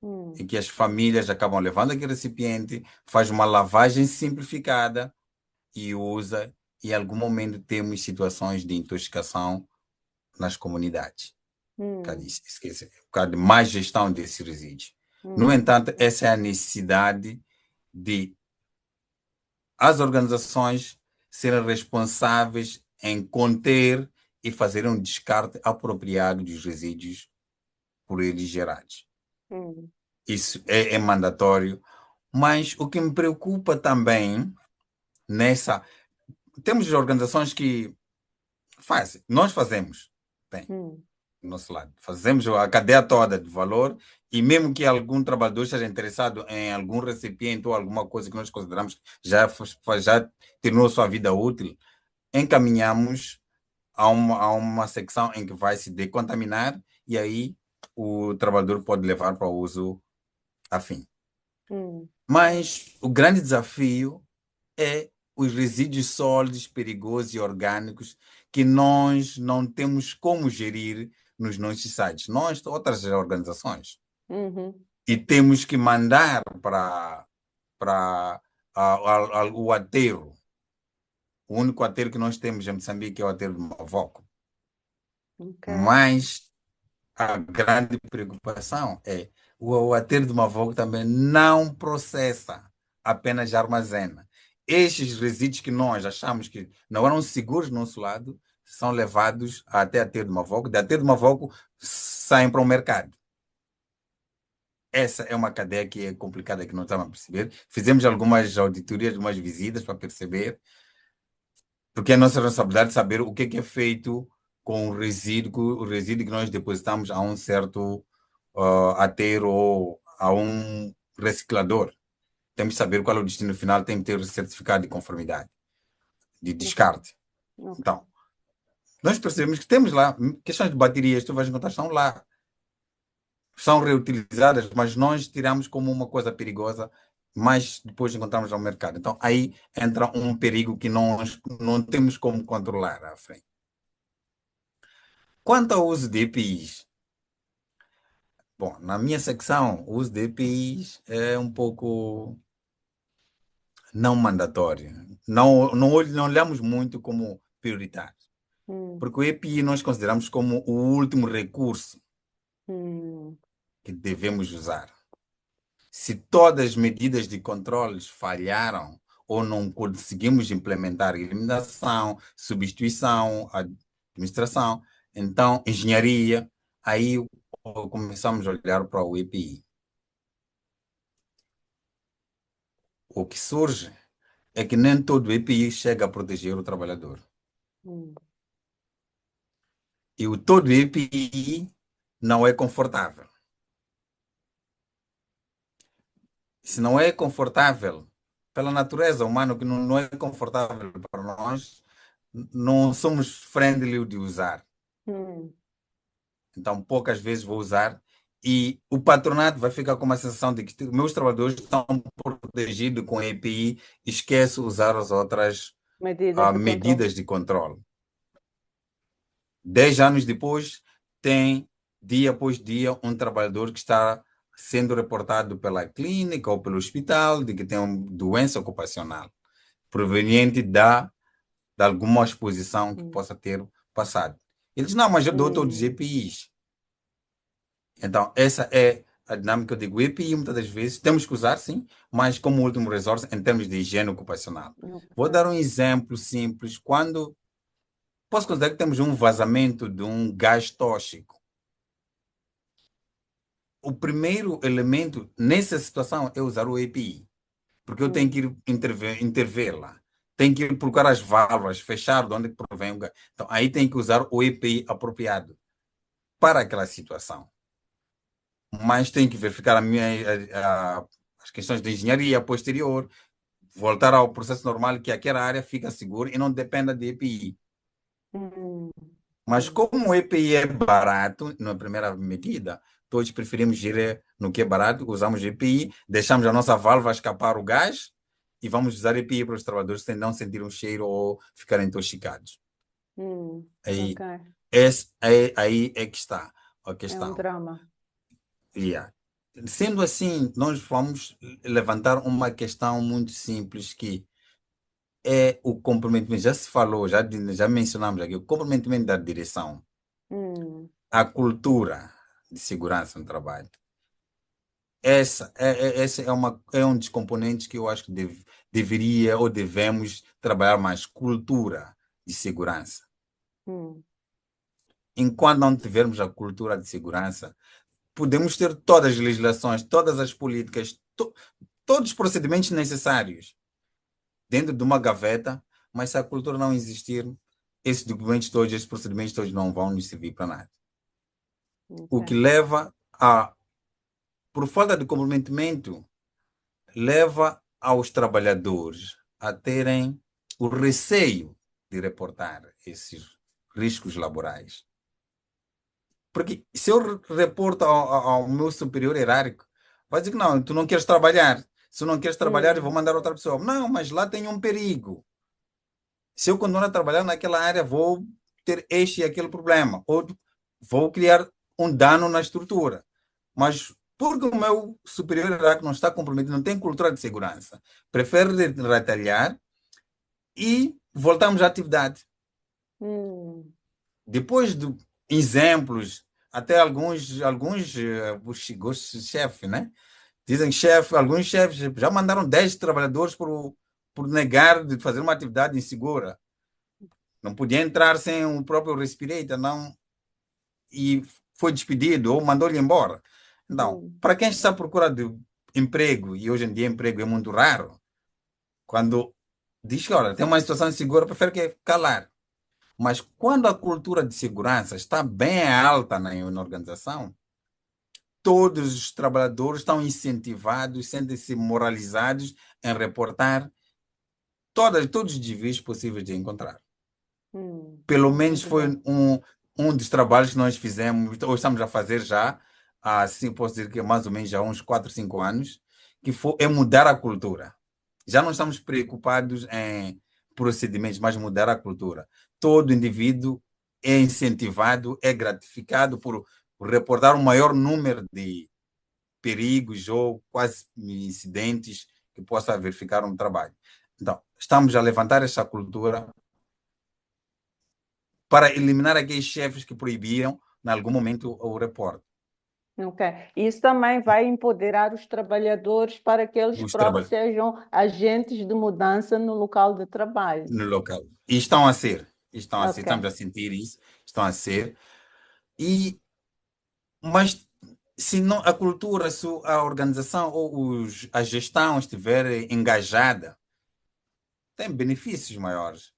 Hum, e que as famílias acabam levando aquele recipiente, faz uma lavagem simplificada e usa, e em algum momento temos situações de intoxicação nas comunidades. hum, Esqueci, por causa de má gestão desses resíduos. No hum, entanto, essa é a necessidade de as organizações serem responsáveis em conter e fazer um descarte apropriado dos resíduos por eles gerados. hum, Isso é mandatório, mas o que me preocupa também nessa. Temos organizações que fazem, nós fazemos, bem, hum, do nosso lado, fazemos a cadeia toda de valor e mesmo que algum trabalhador esteja interessado em algum recipiente ou alguma coisa que nós consideramos que já terminou sua vida útil, encaminhamos a uma secção em que vai se decontaminar e aí o trabalhador pode levar para o uso afim. hum, Mas o grande desafio é os resíduos sólidos, perigosos e orgânicos que nós não temos como gerir nos nossos sites, nós, outras organizações. uhum, E temos que mandar para o aterro. O único aterro que nós temos em Moçambique é o aterro de Mavoco. ok. Mas a grande preocupação é o aterro de Mavoco também não processa, apenas armazena. Estes resíduos que nós achamos que não eram seguros do nosso lado são levados até aterro de Mavoco. De aterro de Mavoco saem para o mercado. Essa é uma cadeia que é complicada, que não estamos a perceber. Fizemos algumas auditorias, algumas visitas para perceber, porque é nossa responsabilidade saber o que é feito com o resíduo que nós depositamos a um certo aterro ou a um reciclador. Temos que saber qual é o destino final, tem que ter o certificado de conformidade, de descarte. Ok. Então, nós percebemos que temos lá questões de baterias, tu vais encontrar, estão lá, são reutilizadas, mas nós tiramos como uma coisa perigosa, mas depois encontramos no mercado. Então, aí entra um perigo que nós não temos como controlar à frente. Quanto ao uso de EPIs, bom, na minha secção, o uso de EPIs é um pouco não mandatório. Não olhamos muito como prioritário, Hum, porque o EPI nós consideramos como o último recurso hum, que devemos usar. Se todas as medidas de controles falharam ou não conseguimos implementar eliminação, substituição, administração, então engenharia, aí começamos a olhar para o EPI. O que surge é que nem todo o EPI chega a proteger o trabalhador. hum, E o todo EPI não é confortável. Se não é confortável, pela natureza humana, que não é confortável para nós, não somos friendly de usar. hum, Então, poucas vezes vou usar. E o patronato vai ficar com uma sensação de que meus trabalhadores estão protegidos com EPI, esqueço usar as outras medidas de controle. medidas de controle. 10 anos depois, tem, dia após dia, um trabalhador que está sendo reportado pela clínica ou pelo hospital de que tem uma doença ocupacional proveniente de alguma exposição que Hum, possa ter passado. Eles, não, mas eu dou todos os hum, EPIs. Então, essa é a dinâmica. Eu digo, o EPI, muitas das vezes, temos que usar, sim, mas como último resource em termos de higiene ocupacional. Vou ok. dar um exemplo simples. Quando posso considerar que temos um vazamento de um gás tóxico, o primeiro elemento nessa situação é usar o EPI, porque eu tenho Hum, que ir intervir lá. Tenho que ir procurar as válvulas, fechar de onde provém o gás. Então, aí tem que usar o EPI apropriado para aquela situação. Mas tenho que verificar as questões de engenharia posterior, voltar ao processo normal, que aquela área fica segura e não dependa de EPI. hum, Mas hum, como o EPI é barato, na primeira medida, todos preferimos girar no que é barato, usamos EPI, deixamos a nossa válvula escapar o gás e vamos usar EPI para os trabalhadores sem não sentir um cheiro ou ficarem intoxicados. Aí, Ok. aí é que está a É um questão. drama. Yeah. Sendo assim, nós vamos levantar uma questão muito simples que é o comprometimento. Já se falou, já mencionamos aqui, o comprometimento da direção, a cultura de segurança no trabalho. Essa é um dos componentes que eu acho que deveria ou devemos trabalhar mais, cultura de segurança. Enquanto não tivermos a cultura de segurança, podemos ter todas as legislações, todas as políticas, todos os procedimentos necessários dentro de uma gaveta, mas se a cultura não existir, esses documentos todos, esses procedimentos todos não vão nos servir para nada. O que leva por falta de comprometimento, leva aos trabalhadores a terem o receio de reportar esses riscos laborais. Porque se eu reporto ao meu superior hierárquico, vai dizer que não, tu não queres trabalhar. Se não queres trabalhar, eu vou mandar outra pessoa. Não, mas lá tem um perigo. Se eu continuar a trabalhar naquela área, vou ter este e aquele problema. Ou vou criar um dano na estrutura. Mas porque o meu superior hierárquico não está comprometido, não tem cultura de segurança, prefere retalhar e voltamos à atividade. Depois de exemplos, até alguns os chefes, né? Dizem que alguns chefes já mandaram 10 trabalhadores por negar de fazer uma atividade insegura. Não podia entrar sem o próprio respirator, não, e foi despedido ou mandou-lhe embora. Então, para quem está à procura de emprego, e hoje em dia emprego é muito raro, quando diz que, olha, tem uma situação insegura, prefere que calar. Mas quando a cultura de segurança está bem alta na organização, todos os trabalhadores estão incentivados, sentem-se moralizados em reportar todos os desvios possíveis de encontrar. Pelo menos foi um dos trabalhos que nós fizemos, ou estamos a fazer já, assim posso dizer que mais ou menos já há uns 4, 5 anos, que é mudar a cultura. Já não estamos preocupados em procedimentos, mas mudar a cultura. Todo indivíduo é incentivado, é gratificado por reportar um maior número de perigos ou quase incidentes que possa verificar no trabalho. Então, estamos a levantar essa cultura para eliminar aqueles chefes que proibiram, em algum momento, o reporte. Ok. Isso também vai empoderar os trabalhadores para que eles próprios sejam agentes de mudança no local de trabalho. No local. E estão a ser. Ok. Estamos a sentir isso. Estão a ser. Mas se não, a cultura, se a organização ou a gestão estiver engajada, tem benefícios maiores.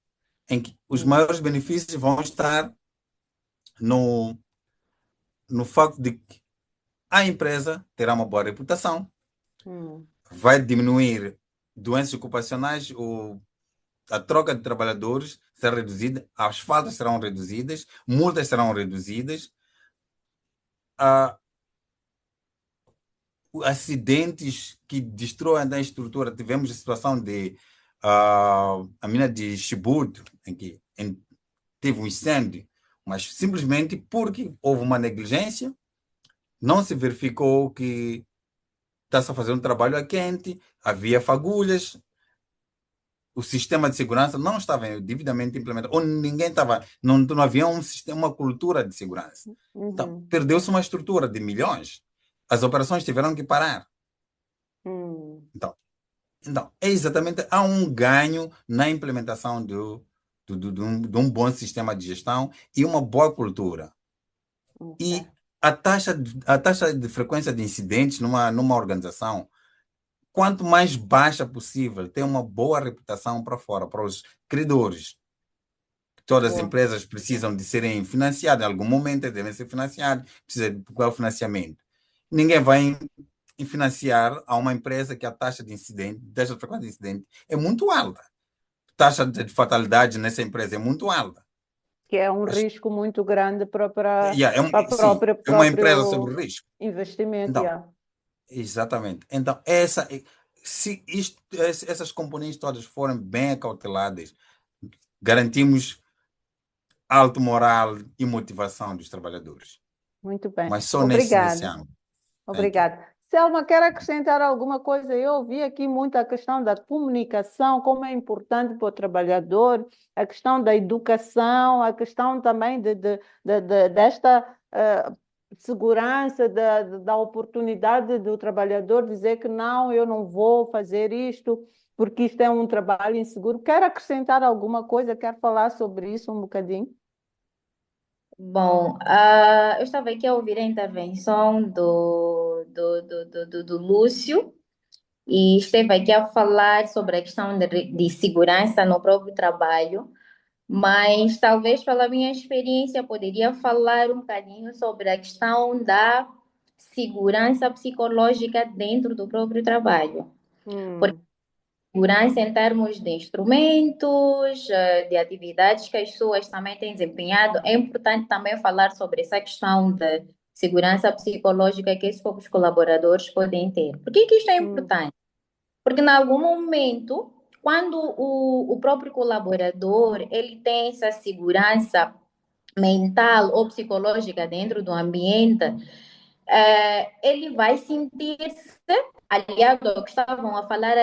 Em que os maiores benefícios vão estar no facto de que a empresa terá uma boa reputação, vai diminuir doenças ocupacionais, a troca de trabalhadores será reduzida, as faltas serão reduzidas, multas serão reduzidas, acidentes que destroem a estrutura. Tivemos a situação de a mina de Chibouto, em que teve um incêndio, mas simplesmente porque houve uma negligência, não se verificou que está-se a fazer um trabalho a quente, havia fagulhas, o sistema de segurança não estava devidamente implementado, ou ninguém estava, não havia uma cultura de segurança. Então, perdeu-se uma estrutura de milhões. As operações tiveram que parar. Então, é exatamente, há um ganho na implementação de um bom sistema de gestão e uma boa cultura. E a taxa de frequência de incidentes numa organização, quanto mais baixa possível, ter uma boa reputação para fora, para os credores. Todas as empresas precisam de serem financiadas, em algum momento devem ser financiadas, precisa de qual financiamento. Ninguém vai financiar a uma empresa que a taxa de frequência de incidente é muito alta. A taxa de fatalidade nessa empresa é muito alta. Que é um risco muito grande para uma empresa sob risco. Investimento. Então, exatamente. Então, se essas componentes todas forem bem acauteladas, garantimos alto moral e motivação dos trabalhadores. Muito bem. Mas só nesse Obrigada. âmbito. Obrigada. Selma, quer acrescentar alguma coisa? Eu ouvi aqui muito a questão da comunicação, como é importante para o trabalhador, a questão da educação, a questão também desta segurança, da oportunidade do trabalhador dizer que não, eu não vou fazer isto, porque isto é um trabalho inseguro. Quer acrescentar alguma coisa? Quer falar sobre isso um bocadinho? Bom, eu estava aqui a ouvir a intervenção do Lúcio e esteve aqui a falar sobre a questão de segurança no próprio trabalho, mas talvez pela minha experiência poderia falar um bocadinho sobre a questão da segurança psicológica dentro do próprio trabalho. Hum, Segurança em termos de instrumentos, de atividades que as pessoas também têm desempenhado. É importante também falar sobre essa questão de segurança psicológica que esses próprios colaboradores podem ter. Por que isto é hum, importante? Porque em algum momento, quando o próprio colaborador ele tem essa segurança mental ou psicológica dentro do ambiente, ele vai sentir-se, aliado ao que estavam a falar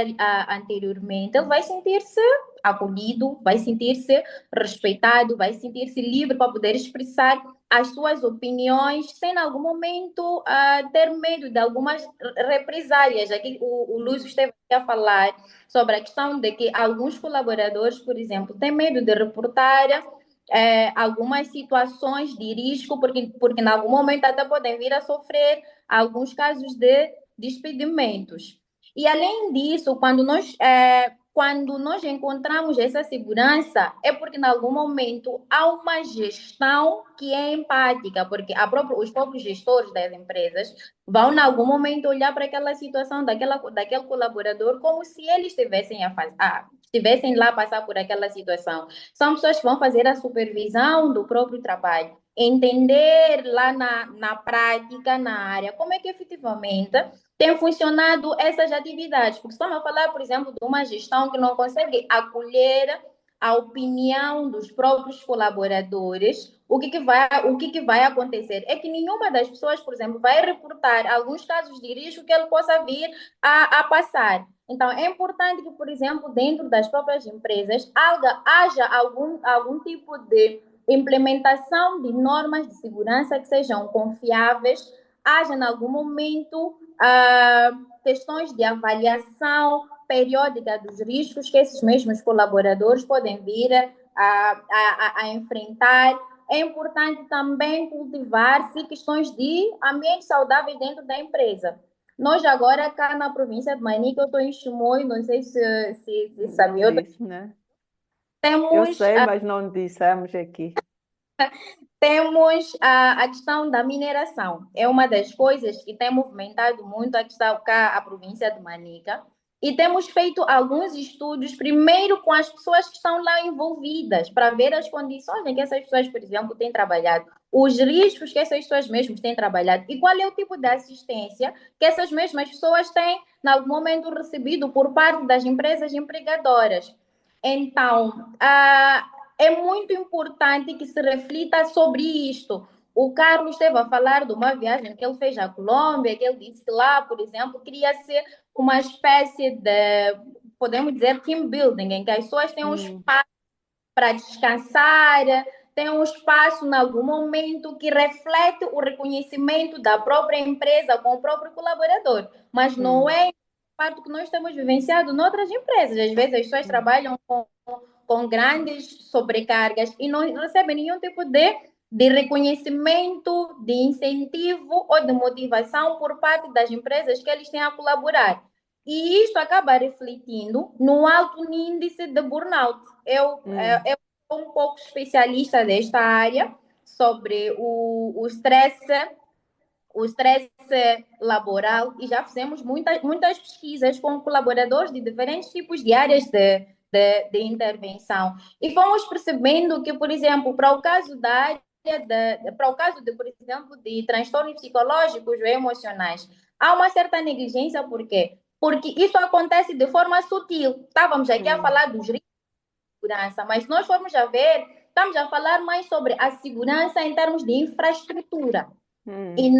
anteriormente, ele vai sentir-se acolhido, vai sentir-se respeitado, vai sentir-se livre para poder expressar as suas opiniões sem, em algum momento, ter medo de algumas represálias. Aqui o Lúcio esteve a falar sobre a questão de que alguns colaboradores, por exemplo, têm medo de reportar algumas situações de risco, porque em algum momento até podem vir a sofrer alguns casos de despedimentos. E além disso, quando nós encontramos essa segurança, é porque em algum momento há uma gestão que é empática, porque os próprios gestores das empresas vão em algum momento olhar para aquela situação daquele colaborador como se eles estivessem lá a passar por aquela situação. São pessoas que vão fazer a supervisão do próprio trabalho, entender lá na prática, na área, como é que efetivamente tem funcionado essas atividades. Porque estamos a falar, por exemplo, de uma gestão que não consegue acolher a opinião dos próprios colaboradores. O que vai acontecer é que nenhuma das pessoas, por exemplo, vai reportar alguns casos de risco que ele possa vir a passar. Então, é importante que, por exemplo, dentro das próprias empresas, haja algum tipo de implementação de normas de segurança que sejam confiáveis, haja, em algum momento, questões de avaliação periódica dos riscos que esses mesmos colaboradores podem vir a enfrentar. É importante também cultivar-se questões de ambientes saudáveis dentro da empresa. Nós agora, cá na província de Manica, eu estou em Chimoio, não sei se não sabia, disse, né? Eu temos, sei, mas não dissemos aqui. temos a questão da mineração. É uma das coisas que tem movimentado muito a questão cá, a província de Manica. E temos feito alguns estudos, primeiro com as pessoas que estão lá envolvidas, para ver as condições em que essas pessoas, por exemplo, têm trabalhado, os riscos que essas pessoas mesmas têm trabalhado e qual é o tipo de assistência que essas mesmas pessoas têm, em algum momento, recebido por parte das empresas empregadoras. Então, é muito importante que se reflita sobre isto. O Carlos esteve a falar de uma viagem que ele fez à Colômbia, que ele disse que lá, por exemplo, queria ser uma espécie de, podemos dizer, team building, em que as pessoas têm um espaço para descansar, tem um espaço em algum momento que reflete o reconhecimento da própria empresa com o próprio colaborador, mas não é o fato que nós temos vivenciado em outras empresas. Às vezes as pessoas trabalham com grandes sobrecargas e não recebem nenhum tipo de reconhecimento, de incentivo ou de motivação por parte das empresas que eles têm a colaborar. E isto acaba refletindo no alto índice de burnout. Eu sou um pouco especialista desta área sobre o stress laboral e já fizemos muitas pesquisas com colaboradores de diferentes tipos de áreas de intervenção. E fomos percebendo que, por exemplo, para o caso da área para o caso por exemplo, de transtornos psicológicos ou emocionais, há uma certa negligência, porque porque isso acontece de forma sutil. Estávamos aqui a Hum. falar dos riscos de segurança, mas se nós formos a ver, estamos a falar mais sobre a segurança em termos de infraestrutura e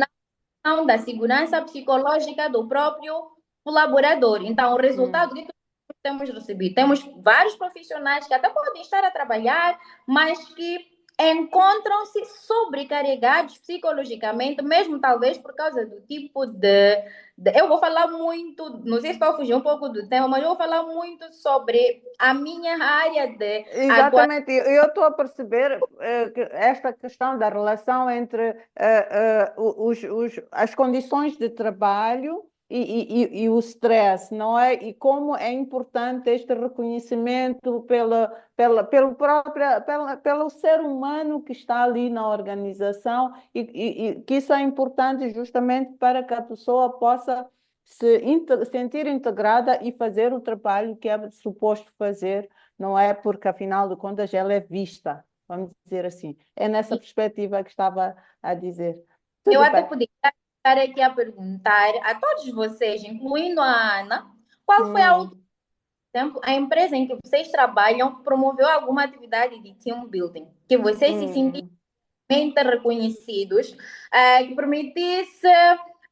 não da segurança psicológica do próprio colaborador. Então, o resultado que temos recebido, temos vários profissionais que até podem estar a trabalhar, mas que encontram-se sobrecarregados psicologicamente, mesmo talvez por causa do tipo eu vou falar muito, não sei se estou a fugir um pouco do tema, mas eu vou falar muito sobre a minha área de atuação. Exatamente, eu estou a perceber que esta questão da relação entre as condições de trabalho e o stress, não é? E como é importante este reconhecimento pelo ser humano que está ali na organização e que isso é importante justamente para que a pessoa possa sentir integrada e fazer o trabalho que é suposto fazer, não é? Porque, afinal de contas, ela é vista, vamos dizer assim. É nessa perspectiva que estava a dizer. Eu Tudo até bem. poderia estar aqui a perguntar a todos vocês, incluindo a Ana, qual foi a empresa em que vocês trabalham promoveu alguma atividade de team building, que vocês se sentiram reconhecidos, que permitisse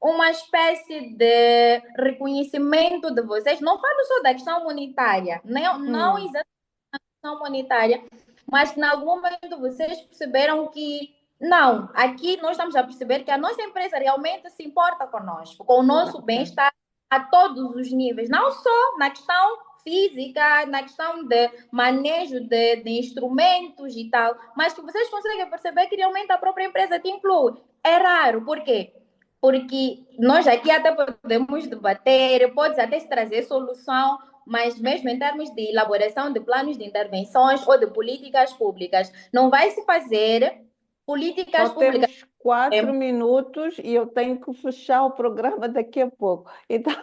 uma espécie de reconhecimento de vocês. Não falo só da questão monetária, não exatamente da questão monetária, mas que em algum momento vocês perceberam que não, aqui nós estamos a perceber que a nossa empresa realmente se importa conosco, com o nosso bem-estar a todos os níveis, não só na questão física, na questão de manejo de instrumentos e tal, mas que vocês conseguem perceber que realmente a própria empresa te inclui. É raro, por quê? Porque nós aqui até podemos debater, pode até se trazer solução, mas mesmo em termos de elaboração de planos de intervenções ou de políticas públicas, não vai se fazer políticas Só públicas. temos 4 minutos e eu tenho que fechar o programa daqui a pouco. Então,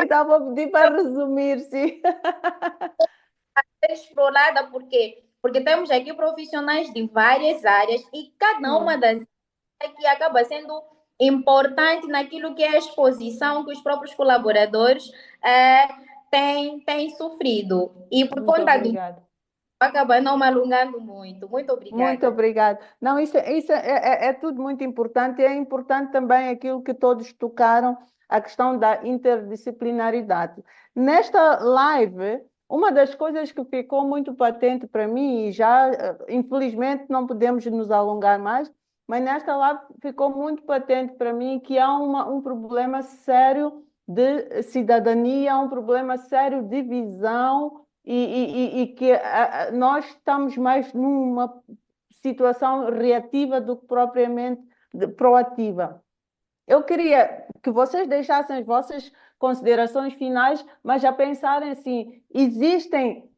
então vou pedir para resumir, sim. Explorada, por quê? Porque temos aqui profissionais de várias áreas e cada uma das áreas que acaba sendo importante naquilo que é a exposição que os próprios colaboradores têm sofrido. E por Muito conta do obrigada. acaba não me alongando muito. Muito Muito obrigada. obrigada. Não, isso é tudo muito importante. E é importante também aquilo que todos tocaram, a questão da interdisciplinaridade. Nesta live, uma das coisas que ficou muito patente para mim, e já, infelizmente, não podemos nos alongar mais, mas nesta live ficou muito patente para mim que há um problema sério de cidadania, um problema sério de visão e que nós estamos mais numa situação reativa do que propriamente proativa. Eu queria que vocês deixassem as vossas considerações finais, mas já pensarem assim, existem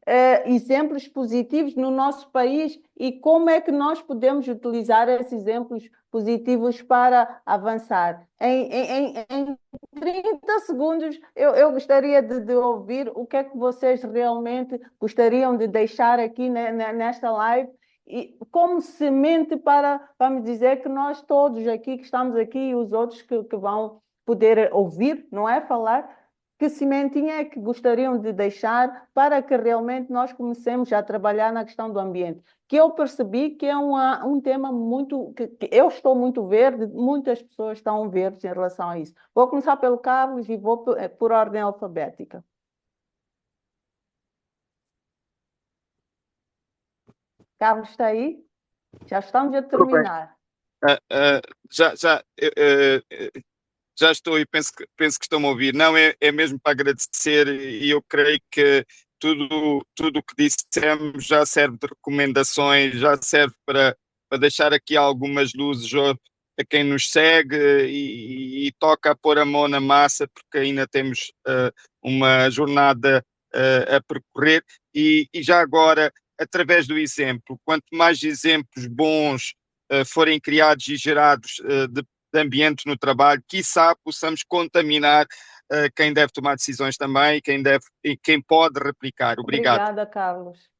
exemplos positivos no nosso país e como é que nós podemos utilizar esses exemplos positivos para avançar. Em 30 segundos, eu gostaria de ouvir o que é que vocês realmente gostariam de deixar aqui nesta live e como semente para, vamos dizer, que nós todos aqui, que estamos aqui, e os outros que vão poder ouvir, não é? Falar, que sementinha é que gostariam de deixar para que realmente nós comecemos a trabalhar na questão do ambiente? Que eu percebi que é um tema muito, que eu estou muito verde, muitas pessoas estão verdes em relação a isso. Vou começar pelo Carlos e vou por ordem alfabética. Carlos está aí? Já estamos a Tudo bem. terminar. Já, já, já estou e penso que estão a ouvir. Não, é mesmo para agradecer e eu creio que tudo o que dissemos já serve de recomendações, já serve para deixar aqui algumas luzes a quem nos segue e toca a pôr a mão na massa, porque ainda temos uma jornada a percorrer e já agora, através do exemplo, quanto mais exemplos bons forem criados e gerados de ambiente no trabalho, quiçá possamos contaminar quem deve tomar decisões também e quem pode replicar. Obrigado. Obrigada, Carlos.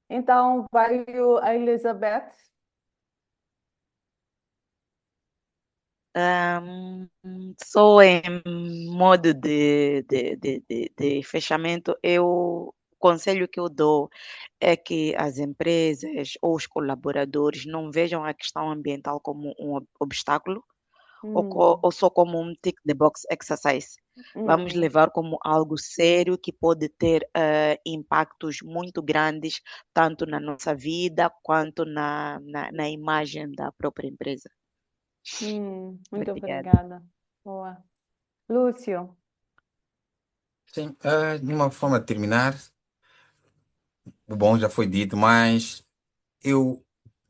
Então, vai a Elizabeth. Só em modo de fechamento, o conselho que eu dou é que as empresas ou os colaboradores não vejam a questão ambiental como um obstáculo ou só como um tick the box exercise. Vamos levar como algo sério que pode ter impactos muito grandes, tanto na nossa vida quanto na imagem da própria empresa. Muito Obrigada. obrigada. Boa. Lúcio. Sim, de uma forma de terminar, o bom já foi dito, mas eu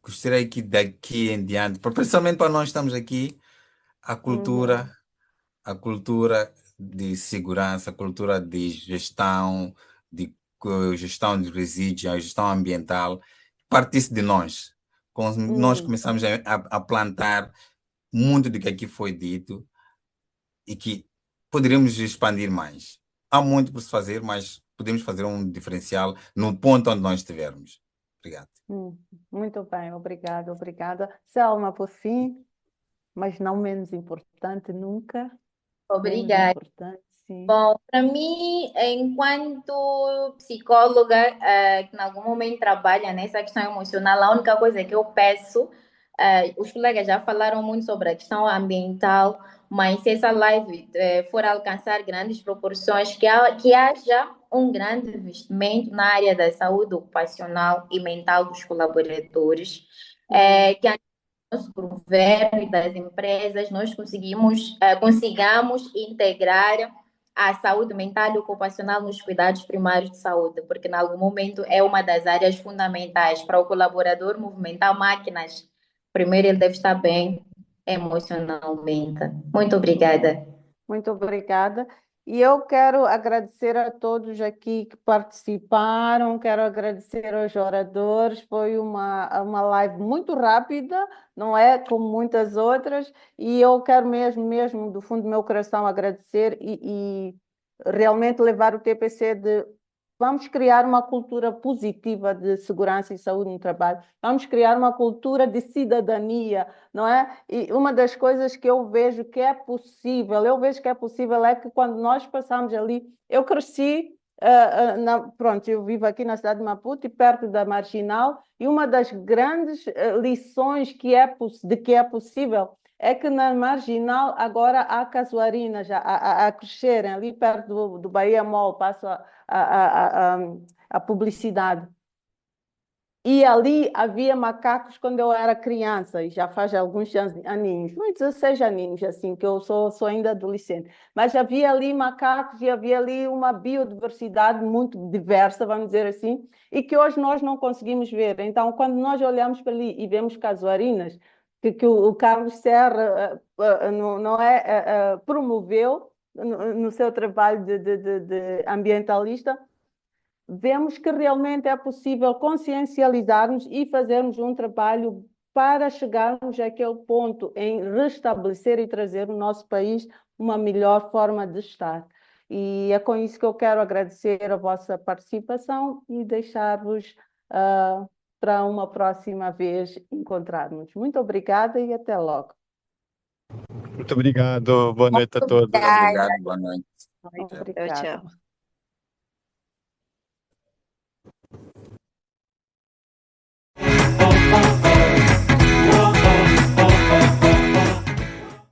gostaria que daqui em diante, principalmente para nós estamos aqui, a cultura, a cultura de segurança, a cultura de gestão de resíduos, a gestão ambiental, partisse de nós. Nós começamos a plantar muito do que aqui foi dito e que poderíamos expandir mais. Há muito por se fazer, mas podemos fazer um diferencial no ponto onde nós estivermos. Obrigado. Muito bem, obrigada, obrigada. Selma, por fim, mas não menos importante nunca. Menos Obrigada. importante, sim. Bom, para mim, enquanto psicóloga, que em algum momento trabalha nessa questão emocional, a única coisa que eu peço, os colegas já falaram muito sobre a questão ambiental, mas se essa live for alcançar grandes proporções, que haja um grande investimento na área da saúde ocupacional e mental dos colaboradores, que a nosso governo e das empresas nós consigamos integrar a saúde mental e ocupacional nos cuidados primários de saúde, porque em algum momento é uma das áreas fundamentais para o colaborador movimentar máquinas. Primeiro ele deve estar bem emocionalmente. Muito obrigada. Muito obrigada. E eu quero agradecer a todos aqui que participaram, quero agradecer aos oradores. Foi uma live muito rápida, não é como muitas outras, e eu quero mesmo, do fundo do meu coração, agradecer e realmente levar o TPC de vamos criar uma cultura positiva de segurança e saúde no trabalho, vamos criar uma cultura de cidadania, não é? E uma das coisas que eu vejo que é possível, é que quando nós passamos ali, eu cresci, pronto, eu vivo aqui na cidade de Maputo e perto da Marginal, e uma das grandes lições de que é possível é que na Marginal agora há casuarinas a crescerem, ali perto do Bahia Mall, passo a publicidade. E ali havia macacos quando eu era criança, e já faz alguns aninhos, uns 16 aninhos, assim, que eu sou ainda adolescente. Mas havia ali macacos e havia ali uma biodiversidade muito diversa, vamos dizer assim, e que hoje nós não conseguimos ver. Então, quando nós olhamos para ali e vemos casuarinas, que o Carlos Serra promoveu no seu trabalho de ambientalista, vemos que realmente é possível consciencializarmos e fazermos um trabalho para chegarmos àquele ponto em restabelecer e trazer o nosso país uma melhor forma de estar. E é com isso que eu quero agradecer a vossa participação e deixar-vos para uma próxima vez encontrarmos. Muito obrigada e até logo. Muito obrigado. Boa noite a todos. Obrigado, boa noite. Tchau, Obrigada. tchau.